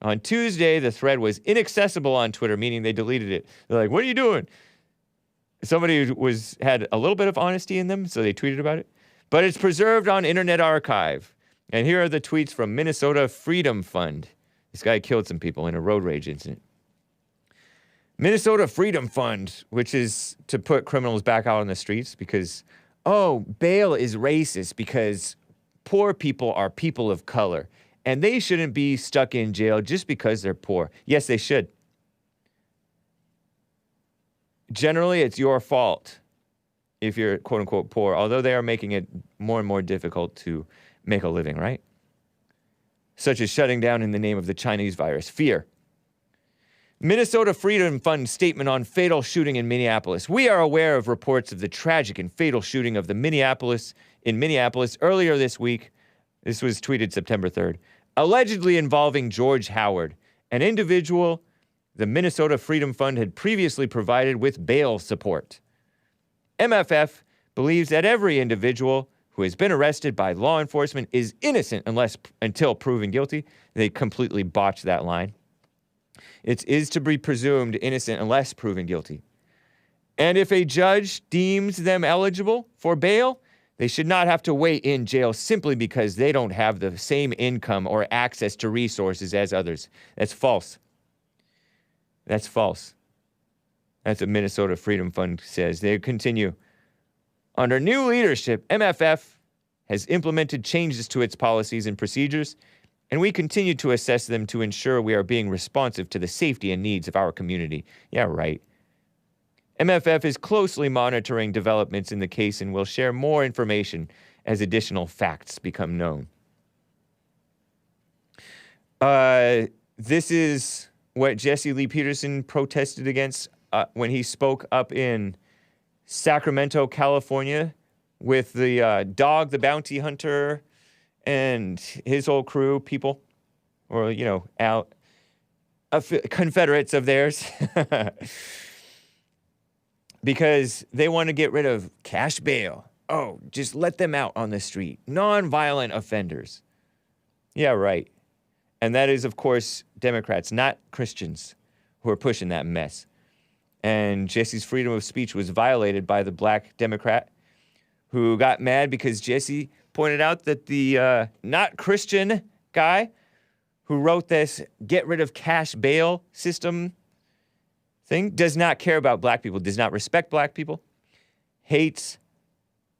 On Tuesday, the thread was inaccessible on Twitter, meaning they deleted it. They're like, what are you doing? Somebody had a little bit of honesty in them, so they tweeted about it. But it's preserved on Internet Archive. And here are the tweets from Minnesota Freedom Fund. This guy killed some people in a road rage incident. Minnesota Freedom Fund, which is to put criminals back out on the streets because, bail is racist because poor people are people of color. And they shouldn't be stuck in jail just because they're poor. Yes, they should. Generally, it's your fault if you're quote-unquote poor, although they are making it more and more difficult to make a living, right? Such as shutting down in the name of the Chinese virus. Fear. Minnesota Freedom Fund statement on fatal shooting in Minneapolis. We are aware of reports of the tragic and fatal shooting of in Minneapolis earlier this week. This was tweeted September 3rd. Allegedly involving George Howard, an individual the Minnesota Freedom Fund had previously provided with bail support. MFF believes that every individual who has been arrested by law enforcement is innocent until proven guilty. They completely botched that line. It is to be presumed innocent unless proven guilty. And if a judge deems them eligible for bail, they should not have to wait in jail simply because they don't have the same income or access to resources as others. That's false. That's false. That's what Minnesota Freedom Fund says. They continue. Under new leadership, MFF has implemented changes to its policies and procedures, and we continue to assess them to ensure we are being responsive to the safety and needs of our community. Yeah, right. MFF is closely monitoring developments in the case and will share more information as additional facts become known. This is what Jesse Lee Peterson protested against when he spoke up in Sacramento, California, with the dog, the bounty hunter, and his whole crew, people, or, Confederates of theirs, because they want to get rid of cash bail. Oh, just let them out on the street. Non-violent offenders. Yeah, right. And that is, of course, Democrats, not Christians, who are pushing that mess. And Jesse's freedom of speech was violated by the black Democrat who got mad because Jesse pointed out that the not Christian guy who wrote this get rid of cash bail system thing does not care about black people, does not respect black people, hates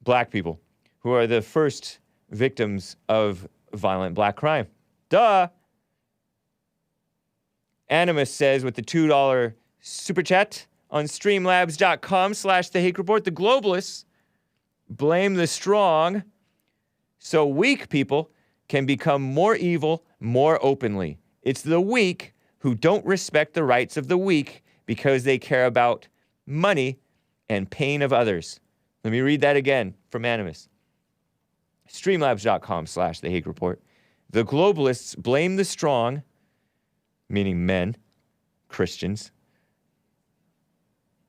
black people who are the first victims of violent black crime. Duh. Animus says with the $2 super chat on streamlabs.com/the Hake Report, the globalists blame the strong so weak people can become more evil more openly. It's the weak who don't respect the rights of the weak because they care about money and pain of others. Let me read that again from Animus. Streamlabs.com/the Hake Report. The globalists blame the strong, meaning men, Christians,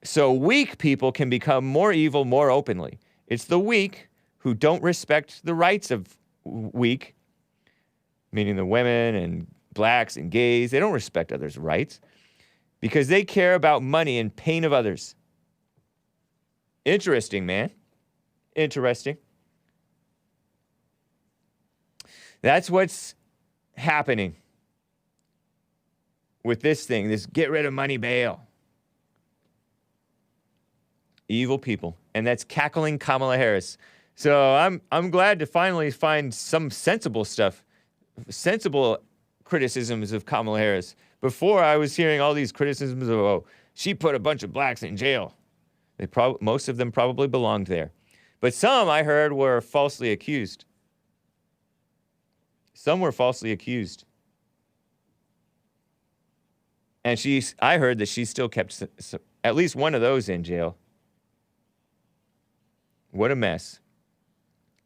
so weak people can become more evil more openly. It's the weak who don't respect the rights of weak, meaning the women and blacks and gays. They don't respect others' rights because they care about money and pain of others. Interesting, man. Interesting. That's what's happening with this thing, this get rid of money bail. Evil people. And that's cackling Kamala Harris. So I'm glad to finally find some sensible stuff, sensible criticisms of Kamala Harris. Before I was hearing all these criticisms of, oh, she put a bunch of blacks in jail. Most of them probably belonged there. But some I heard were falsely accused. Some were falsely accused. And I heard that she still kept at least one of those in jail. What a mess.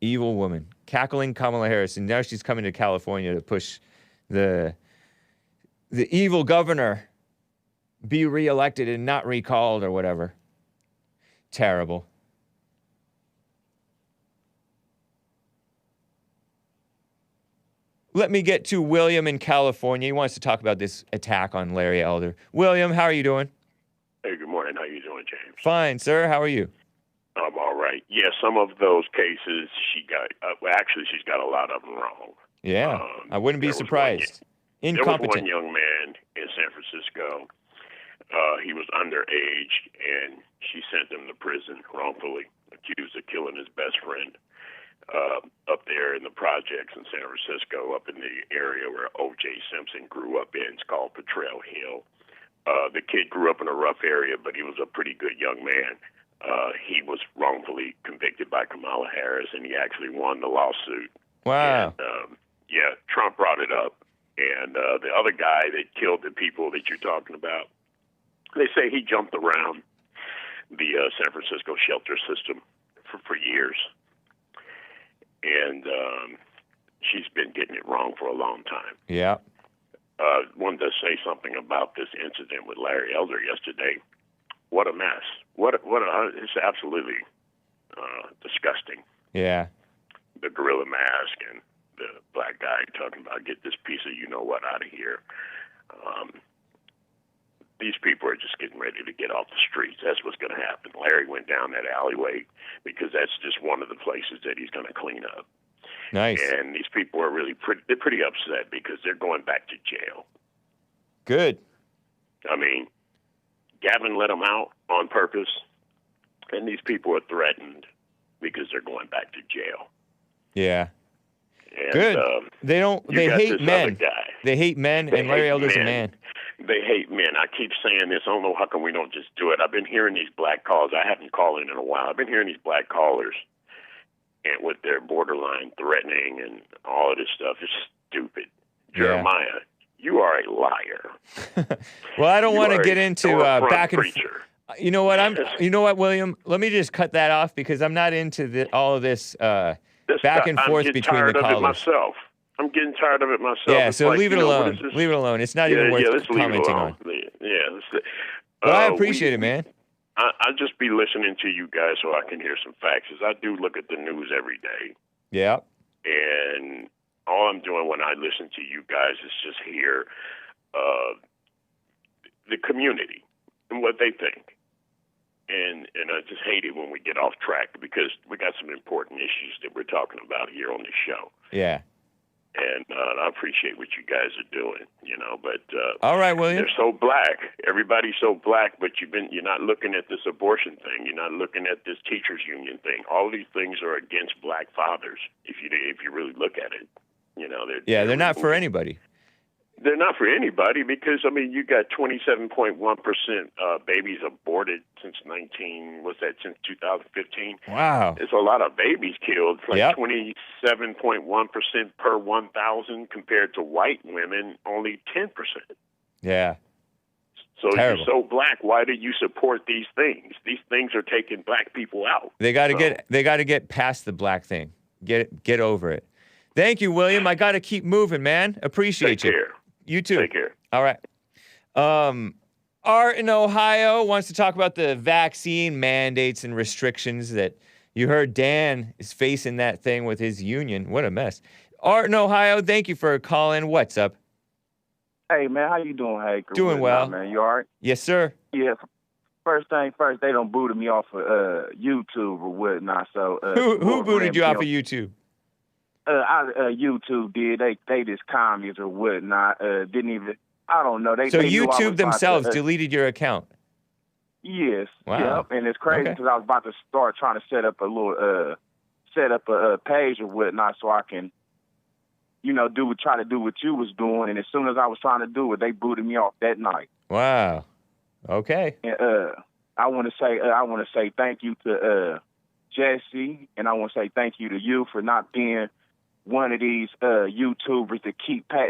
Evil woman. Cackling Kamala Harris. And now she's coming to California to push the evil governor be reelected and not recalled or whatever. Terrible. Let me get to William in California. He wants to talk about this attack on Larry Elder. William, how are you doing? Hey, good morning. How you doing, James? Fine, sir. How are you? I'm all right. Yeah, some of those cases she's got a lot of them wrong. Yeah, I wouldn't be surprised. Incompetent. There was one young man in San Francisco. He was underage, and she sent him to prison wrongfully, accused of killing his best friend. Up there in the projects in San Francisco, up in the area where O.J. Simpson grew up in. It's called Potrero Hill. The kid grew up in a rough area, but he was a pretty good young man. He was wrongfully convicted by Kamala Harris, and he actually won the lawsuit. Wow. And, Trump brought it up. And the other guy that killed the people that you're talking about, they say he jumped around the San Francisco shelter system for years. And she's been getting it wrong for a long time. Yeah. Wanted to say something about this incident with Larry Elder yesterday. What a mess. It's absolutely disgusting. Yeah. The gorilla mask and the black guy talking about get this piece of you-know-what out of here. These people are just getting ready to get off the streets. That's what's going to happen. Larry went down that alleyway because that's just one of the places that he's going to clean up. Nice. And these people are really pretty upset because they're going back to jail. Good. I mean, Gavin let them out on purpose, and these people are threatened because they're going back to jail. Yeah. And, good. They hate men. They hate men, and Larry Elder's a man. They hate men. I keep saying this. I don't know how come we don't just do it. I've been hearing these black callers. I haven't called in a while. I've been hearing these black callers and with their borderline threatening and all of this stuff. It's stupid. Yeah. Jeremiah, you are a liar. Well, I don't want to get into back and forth. You know what, William? Let me just cut that off because I'm not into all of this back and forth between the callers. I'm getting tired of it myself. Yeah, so leave it alone. Leave it alone. It's not even worth commenting on. Yeah. But I appreciate it, man. I'll just be listening to you guys so I can hear some facts. I do look at the news every day. Yeah. And all I'm doing when I listen to you guys is just hear the community and what they think. And I just hate it when we get off track because we got some important issues that we're talking about here on the show. Yeah. And I appreciate what you guys are doing, but all right, William. They're so black. Everybody's so black, but you're not looking at this abortion thing. You're not looking at this teachers union thing. All these things are against black fathers. If you really look at it, they're not for anybody. They're not for anybody because, you got 27.1% babies aborted since 2015. Wow. It's a lot of babies killed. It's like 27.1% per 1,000 compared to white women, only 10%. Yeah. So if you're so black, why do you support these things? These things are taking black people out. They got to get past the black thing. Get over it. Thank you, William. I got to keep moving, man. Appreciate you. Take care. You too. Take care. All right. Art in Ohio wants to talk about the vaccine mandates and restrictions that you heard Dan is facing that thing with his union. What a mess. Art in Ohio, thank you for calling. What's up? Hey, man, how you doing, Hake? Doing well. Man, you all right? Yes, sir. Yeah. First thing first, they done booted me off of YouTube or whatnot. So who booted you off of YouTube? YouTube did. They just commies or whatnot. Didn't even. I don't know. So YouTube themselves deleted your account. Yes. Wow. Yep. And it's crazy because I was about to start trying to set up a page or whatnot so I can, try to do what you was doing. And as soon as I was trying to do it, they booted me off that night. Wow. Okay. And I want to say thank you to Jesse, and I want to say thank you to you for not being one of these YouTubers that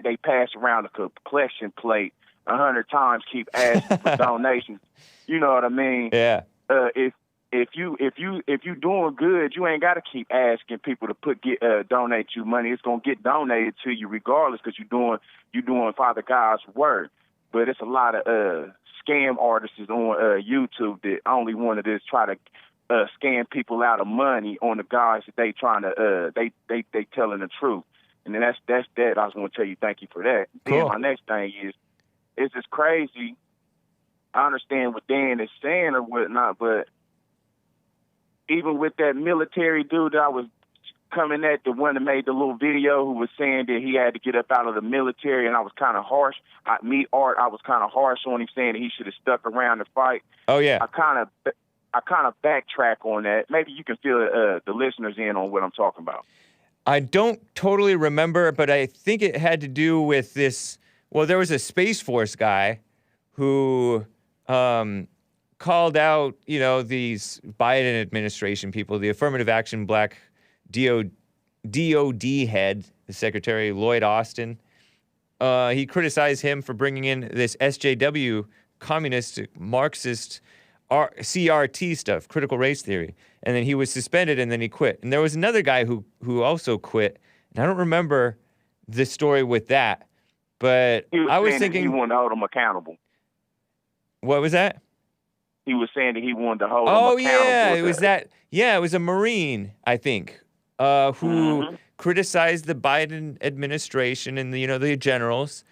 they pass around a collection plate 100 times, keep asking for donations. You know what I mean? Yeah. If if you doing good, you ain't got to keep asking people to donate you money. It's gonna get donated to you regardless, because you doing Father God's work. But it's a lot of scam artists on YouTube that only want to just try to scam people out of money on the guys that they trying to they telling the truth. And then that's that. I was going to tell you thank you for that. Cool. Then my next thing is, it's just crazy. I understand what Dan is saying or whatnot, but even with that military dude that I was coming at, the one that made the little video who was saying that he had to get up out of the military, and I was kind of harsh. I was kind of harsh on him, saying that he should have stuck around to fight. Oh yeah. I kind of backtrack on that. Maybe you can fill the listeners in on what I'm talking about. I don't totally remember, but I think it had to do with this. Well, there was a Space Force guy who called out, these Biden administration people, the Affirmative Action Black DOD head, the Secretary Lloyd Austin. He criticized him for bringing in this SJW, communist, Marxist, CRT stuff, critical race theory. And then he was suspended, and then he quit. And there was another guy who also quit, and I don't remember the story with that, but I was thinking he wanted to hold him accountable. What was that? He was saying that he wanted to hold him accountable. Oh yeah, it was that. Yeah, it was a Marine, I think, who criticized the Biden administration and the generals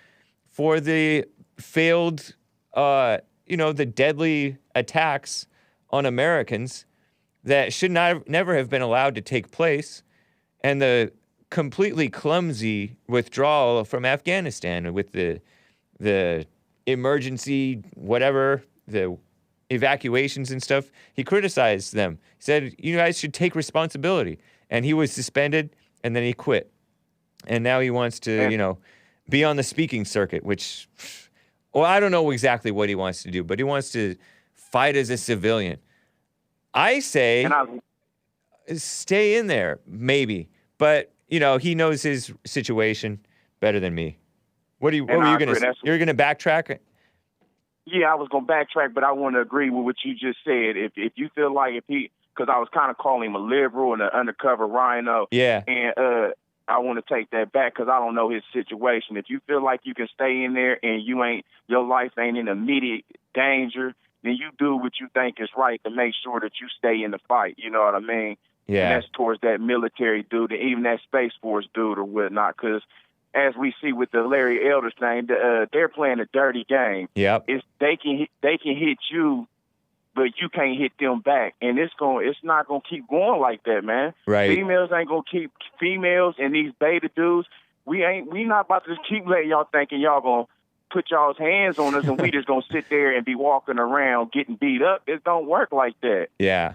for the failed, the deadly attacks on Americans that should never have been allowed to take place, and the completely clumsy withdrawal from Afghanistan with the emergency the evacuations and stuff. He criticized them. He said, you guys should take responsibility. And he was suspended, and then he quit. And now he wants to, be on the speaking circuit, which, well, I don't know exactly what he wants to do, but he wants to fight as a civilian. I say stay in there, maybe. But, he knows his situation better than me. What were you going to say? You're going to backtrack? Yeah, I was going to backtrack, but I want to agree with what you just said. If you feel like because I was kind of calling him a liberal and an undercover rhino. Yeah. And I want to take that back because I don't know his situation. If you feel like you can stay in there and your life ain't in immediate danger, then you do what you think is right to make sure that you stay in the fight. You know what I mean? Yeah. And that's towards that military dude and even that Space Force dude or whatnot, because as we see with the Larry Elders thing, they're playing a dirty game. Yep. They can hit you, but you can't hit them back, and it's not gonna keep going like that, man. Right. Females ain't gonna keep females, and these beta dudes, we not about to just keep letting y'all thinking y'all gonna put y'all's hands on us, and we just gonna sit there and be walking around getting beat up. It don't work like that. Yeah.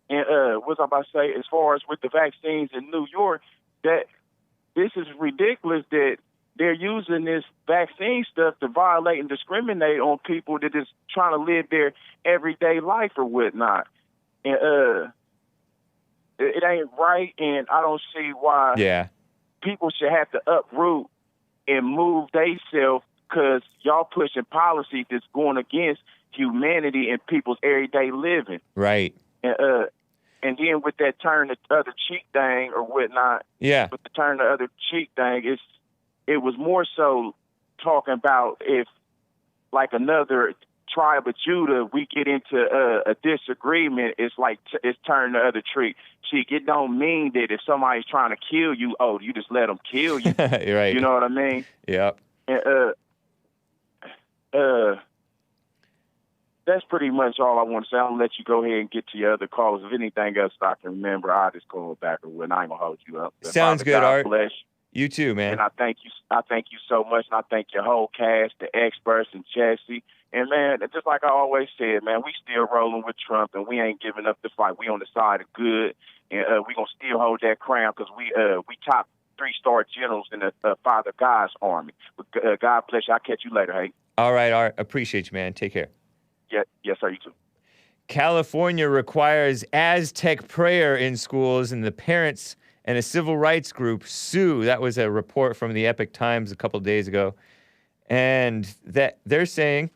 And what was I about to say? As far as with the vaccines in New York, that this is ridiculous that they're using this vaccine stuff to violate and discriminate on people that is trying to live their everyday life or whatnot. And it ain't right, and I don't see why people should have to uproot and move themselves because y'all pushing policy that's going against humanity and people's everyday living. Right. And then with that turn the other cheek thing or whatnot, with the turn the other cheek thing, it was more so talking about if, like another tribe of Judah, we get into a disagreement, it's like it's turn the other cheek. It don't mean that if somebody's trying to kill you, you just let them kill you. You're right. You know what I mean? Yep. And, that's pretty much all I want to say. I'm going to let you go ahead and get to your other calls. If anything else I can remember, I'll just call back or when I ain't going to hold you up. Sounds good, Art. Bless. You too, man. And I thank you so much, and I thank your whole cast, the experts, and Jesse. And, man, just like I always said, man, we still rolling with Trump, and we ain't giving up the fight. We on the side of good, and we going to still hold that crown because we top 3-star generals in the Father God's army. But, God bless you. I'll catch you later, hey. All right, Art. Appreciate you, man. Take care. Yeah, yes, sir. You too. California requires Aztec prayer in schools, and the parents and a civil rights group sue. That was a report from the Epoch Times a couple days ago. And that they're saying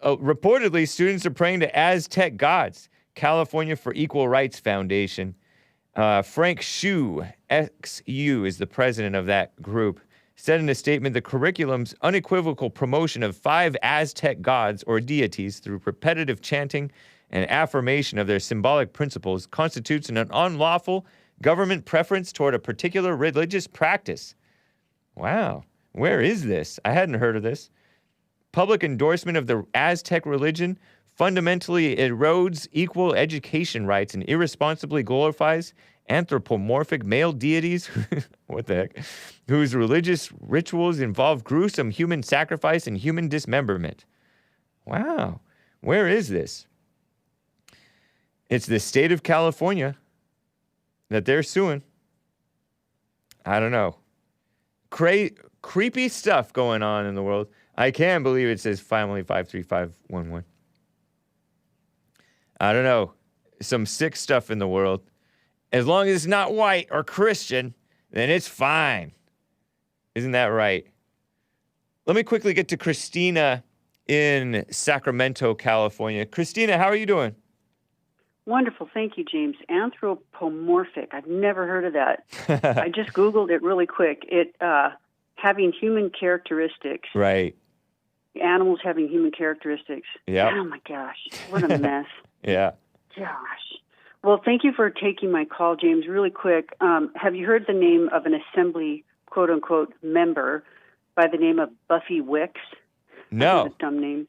reportedly, students are praying to Aztec gods. California for Equal Rights Foundation. Frank Shu, XU, is the president of that group, said in a statement the curriculum's unequivocal promotion of 5 Aztec gods or deities through repetitive chanting and affirmation of their symbolic principles constitutes an unlawful government preference toward a particular religious practice. Wow. Where is this? I hadn't heard of this. Public endorsement of the Aztec religion fundamentally erodes equal education rights and irresponsibly glorifies anthropomorphic male deities, what the heck, whose religious rituals involve gruesome human sacrifice and human dismemberment. Wow. Where is this? It's the state of California that they're suing. I don't know. Creepy stuff going on in the world. I can't believe it says family 53511. I don't know. Some sick stuff in the world. As long as it's not white or Christian, then it's fine. Isn't that right? Let me quickly get to Christina in Sacramento, California. Christina, how are you doing? Wonderful. Thank you, James. Anthropomorphic. I've never heard of that. I just Googled it really quick. It having human characteristics. Right. Animals having human characteristics. Yeah. Oh, my gosh. What a mess. Yeah. Gosh. Well, thank you for taking my call, James. Really quick, have you heard the name of an assembly, quote-unquote, member by the name of Buffy Wicks? No. That's a dumb name.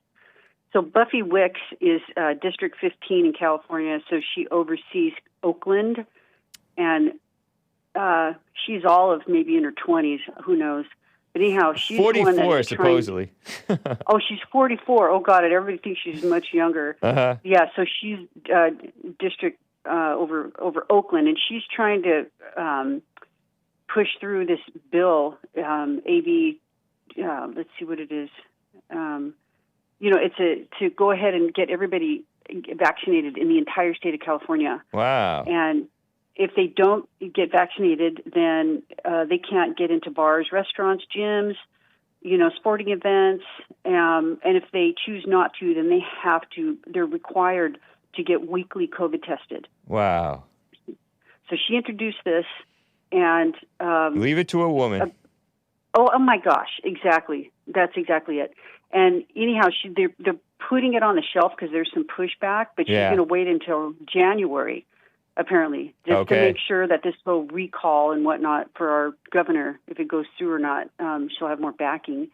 So Buffy Wicks is District 15 in California, so she oversees Oakland, and she's all of maybe in her 20s, who knows. But anyhow, she's 44, the one that supposedly. Oh, she's 44. Oh, God, everybody thinks she's much younger. Uh-huh. Yeah, so she's district over Oakland, and she's trying to push through this bill, AB, let's see what it is. It's to go ahead and get everybody vaccinated in the entire state of California. Wow. And if they don't get vaccinated, then they can't get into bars, restaurants, gyms, sporting events. And if they choose not to, then they're required to get weekly COVID tested. Wow. So she introduced this, and leave it to a woman. Oh my gosh, exactly. That's exactly it. And anyhow, they're putting it on the shelf because there's some pushback, but she's going to wait until January, apparently, just to make sure that this whole recall and whatnot for our governor, if it goes through or not, she'll have more backing.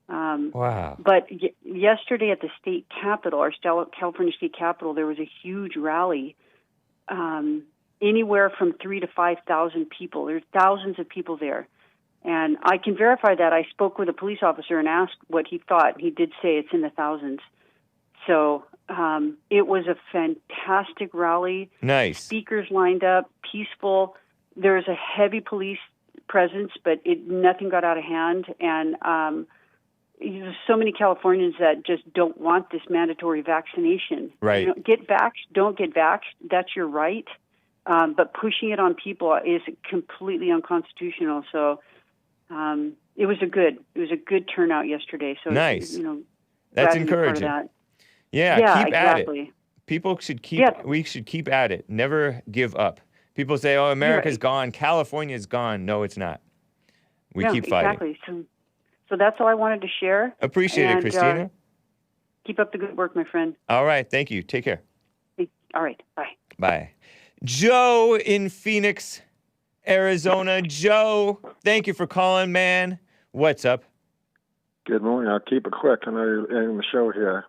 Wow. But yesterday at the state capitol, our California state capitol, there was a huge rally, anywhere from 3,000 to 5,000 people. There's thousands of people there. And I can verify that. I spoke with a police officer and asked what he thought. He did say it's in the thousands. So it was a fantastic rally. Nice. Speakers lined up, peaceful. There was a heavy police presence, but nothing got out of hand. And there's so many Californians that just don't want this mandatory vaccination. Right. Get vaxxed, don't get vaxxed. That's your right. But pushing it on people is completely unconstitutional. So it was a good turnout yesterday. So nice. That's encouraging. That. Yeah, keep exactly. at it. People should we should keep at it. Never give up. People say, "Oh, America's gone. California's gone." No, it's not. We keep fighting. Exactly. So that's all I wanted to share. Appreciate it, Christina. Keep up the good work, my friend. All right. Thank you. Take care. All right. Bye. Bye. Joe in Phoenix, Arizona. Joe, thank you for calling, man. What's up? Good morning. I'll keep it quick. I know you're ending the show here.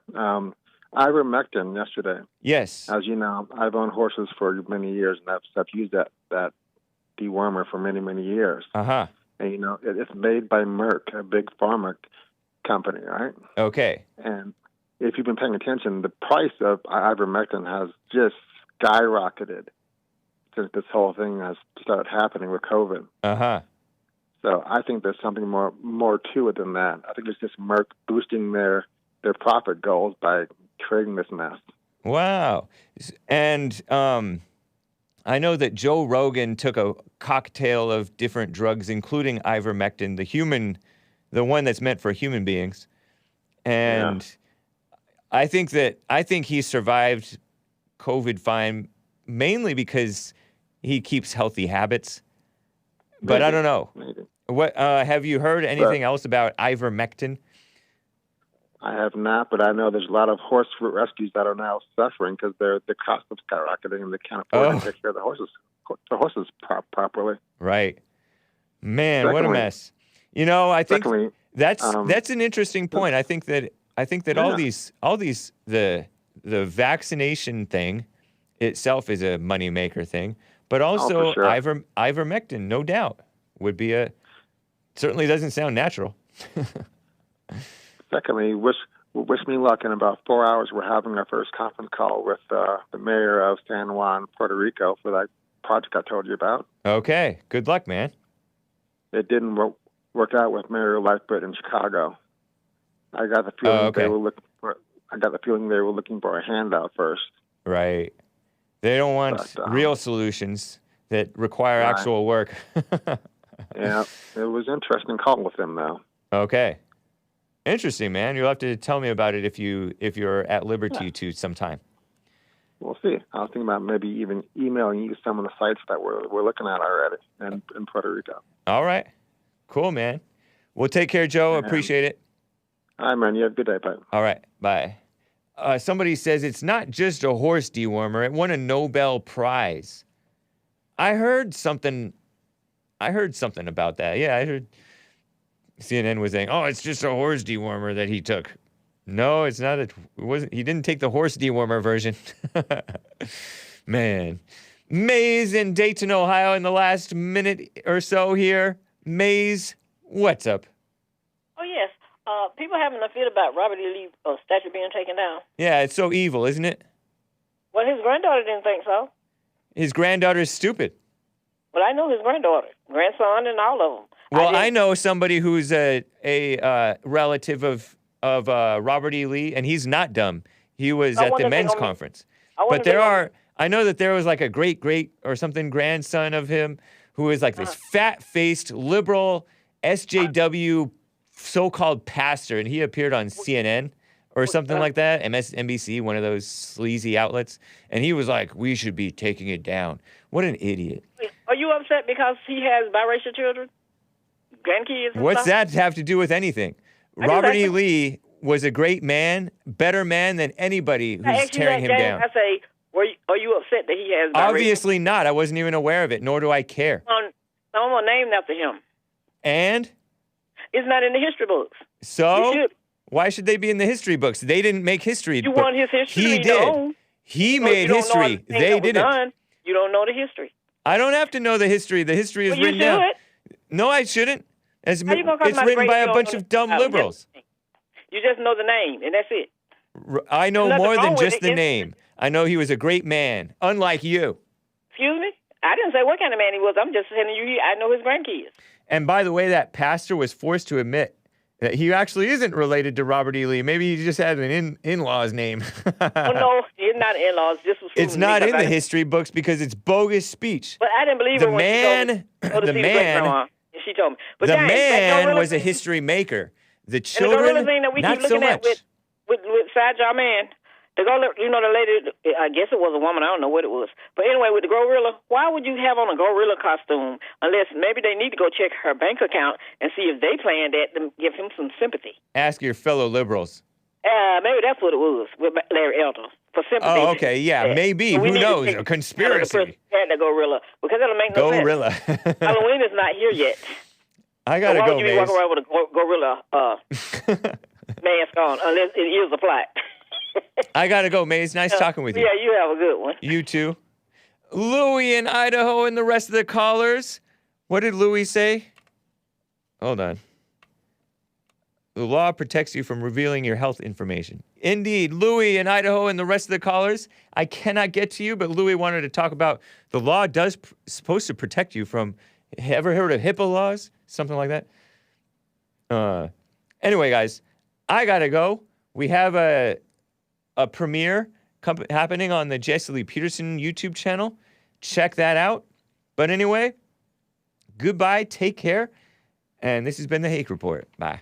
Ivermectin yesterday. Yes. As you know, I've owned horses for many years, and I've used that dewormer for many, many years. Uh-huh. And, it's made by Merck, a big pharma company, right? Okay. And if you've been paying attention, the price of ivermectin has just skyrocketed since this whole thing has started happening with COVID. Uh-huh. So I think there's something more to it than that. I think it's just Merck boosting their profit goals by creating this mess. Wow. And I know that Joe Rogan took a cocktail of different drugs, including ivermectin, the one that's meant for human beings. And I think he survived COVID fine mainly because he keeps healthy habits. But Maybe. I don't know. Maybe. What have you heard anything else about ivermectin? I have not, but I know there's a lot of horse rescues that are now suffering because the cost of skyrocketing and they can't afford to take care of the horses properly. Right. Man, what a mess. You know, I think that's an interesting point. I think that all these the vaccination thing itself is a moneymaker thing, but also ivermectin, no doubt, would be certainly doesn't sound natural. Secondly, wish me luck. In about 4 hours, we're having our first conference call with the mayor of San Juan, Puerto Rico, for that project I told you about. Okay, good luck, man. It didn't work out with Mayor Lightfoot in Chicago. I got the feeling they were looking for. I got the feeling they were looking for a handout first. Right. They don't want real solutions that require actual work. Yeah, it was an interesting call with them, though. Okay. Interesting, man. You'll have to tell me about it if you're at liberty to sometime. We'll see. I was thinking about maybe even emailing you some of the sites that we're looking at already in Puerto Rico. All right. Cool, man. Well, take care, Joe. Appreciate it. All right, man. You have a good day. Bye. All right. Bye. Somebody says it's not just a horse dewormer. It won a Nobel Prize. I heard something about that. Yeah, I heard CNN was saying, "Oh, it's just a horse dewormer that he took." No, it's not. It wasn't. He didn't take the horse dewormer version. Man, Maze in Dayton, Ohio, in the last minute or so here. Maze, what's up? Oh yes, people having a fit about Robert E. Lee statue being taken down. Yeah, it's so evil, isn't it? Well, his granddaughter didn't think so. His granddaughter's stupid. Well, I know his granddaughter, grandson, and all of them. Well, I know somebody who's a relative of Robert E. Lee, and he's not dumb. He was at the men's conference. But I know that there was like a great or something grandson of him who was like this fat-faced liberal SJW so-called pastor, and he appeared on CNN or something like that, MSNBC, one of those sleazy outlets, and he was like, "We should be taking it down." What an idiot. Are you upset because he has biracial children? Grandkids? What's that have to do with anything? Robert E. Lee was a great man, better man than anybody who's tearing him down. I say, are you upset that he has biracial? Obviously not. I wasn't even aware of it, nor do I care. I'm named after him. And? It's not in the history books. So? Why should they be in the history books? They didn't make history. You want his history? He did. He made history. They didn't. You don't know the history. I don't have to know the history. The history is written down. No, I shouldn't. It's written by a bunch of dumb liberals. You just know the name, and that's it. I know more than just the name. I know he was a great man, unlike you. Excuse me? I didn't say what kind of man he was. I'm just telling you, I know his grandkids. And by the way, that pastor was forced to admit that he actually isn't related to Robert E. Lee. Maybe he just had an in-law's name. Oh, no, it's not in-laws. It's not in the history books because it's bogus speech. But I didn't believe her when she told me. But the man was a history maker. The children, and the gorilla thing that we not keep looking so at much. with Sajah Man, the lady, I guess it was a woman, I don't know what it was. But anyway, with the gorilla, why would you have on a gorilla costume unless maybe they need to go check her bank account and see if they planned that to give him some sympathy? Ask your fellow liberals. Maybe that's what it was with Larry Elder, for sympathy. Oh, okay, yeah, maybe. Who knows? A conspiracy. And the gorilla, because that'll make no sense. Halloween is not here yet. I gotta go, Why would you be walking around with a gorilla mask on, unless it is a plot? I gotta go, Maze. Nice talking with you. Yeah, you have a good one. You too. Louie in Idaho and the rest of the callers. What did Louie say? Hold on. The law protects you from revealing your health information. Indeed, Louie in Idaho and the rest of the callers. I cannot get to you, but Louie wanted to talk about the law supposed to protect you from. Ever heard of HIPAA laws? Something like that? Anyway, guys, I gotta go. We have a premiere happening on the Jesse Lee Peterson YouTube channel. Check that out. But anyway, goodbye, take care, and this has been the Hake Report. Bye.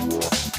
Report.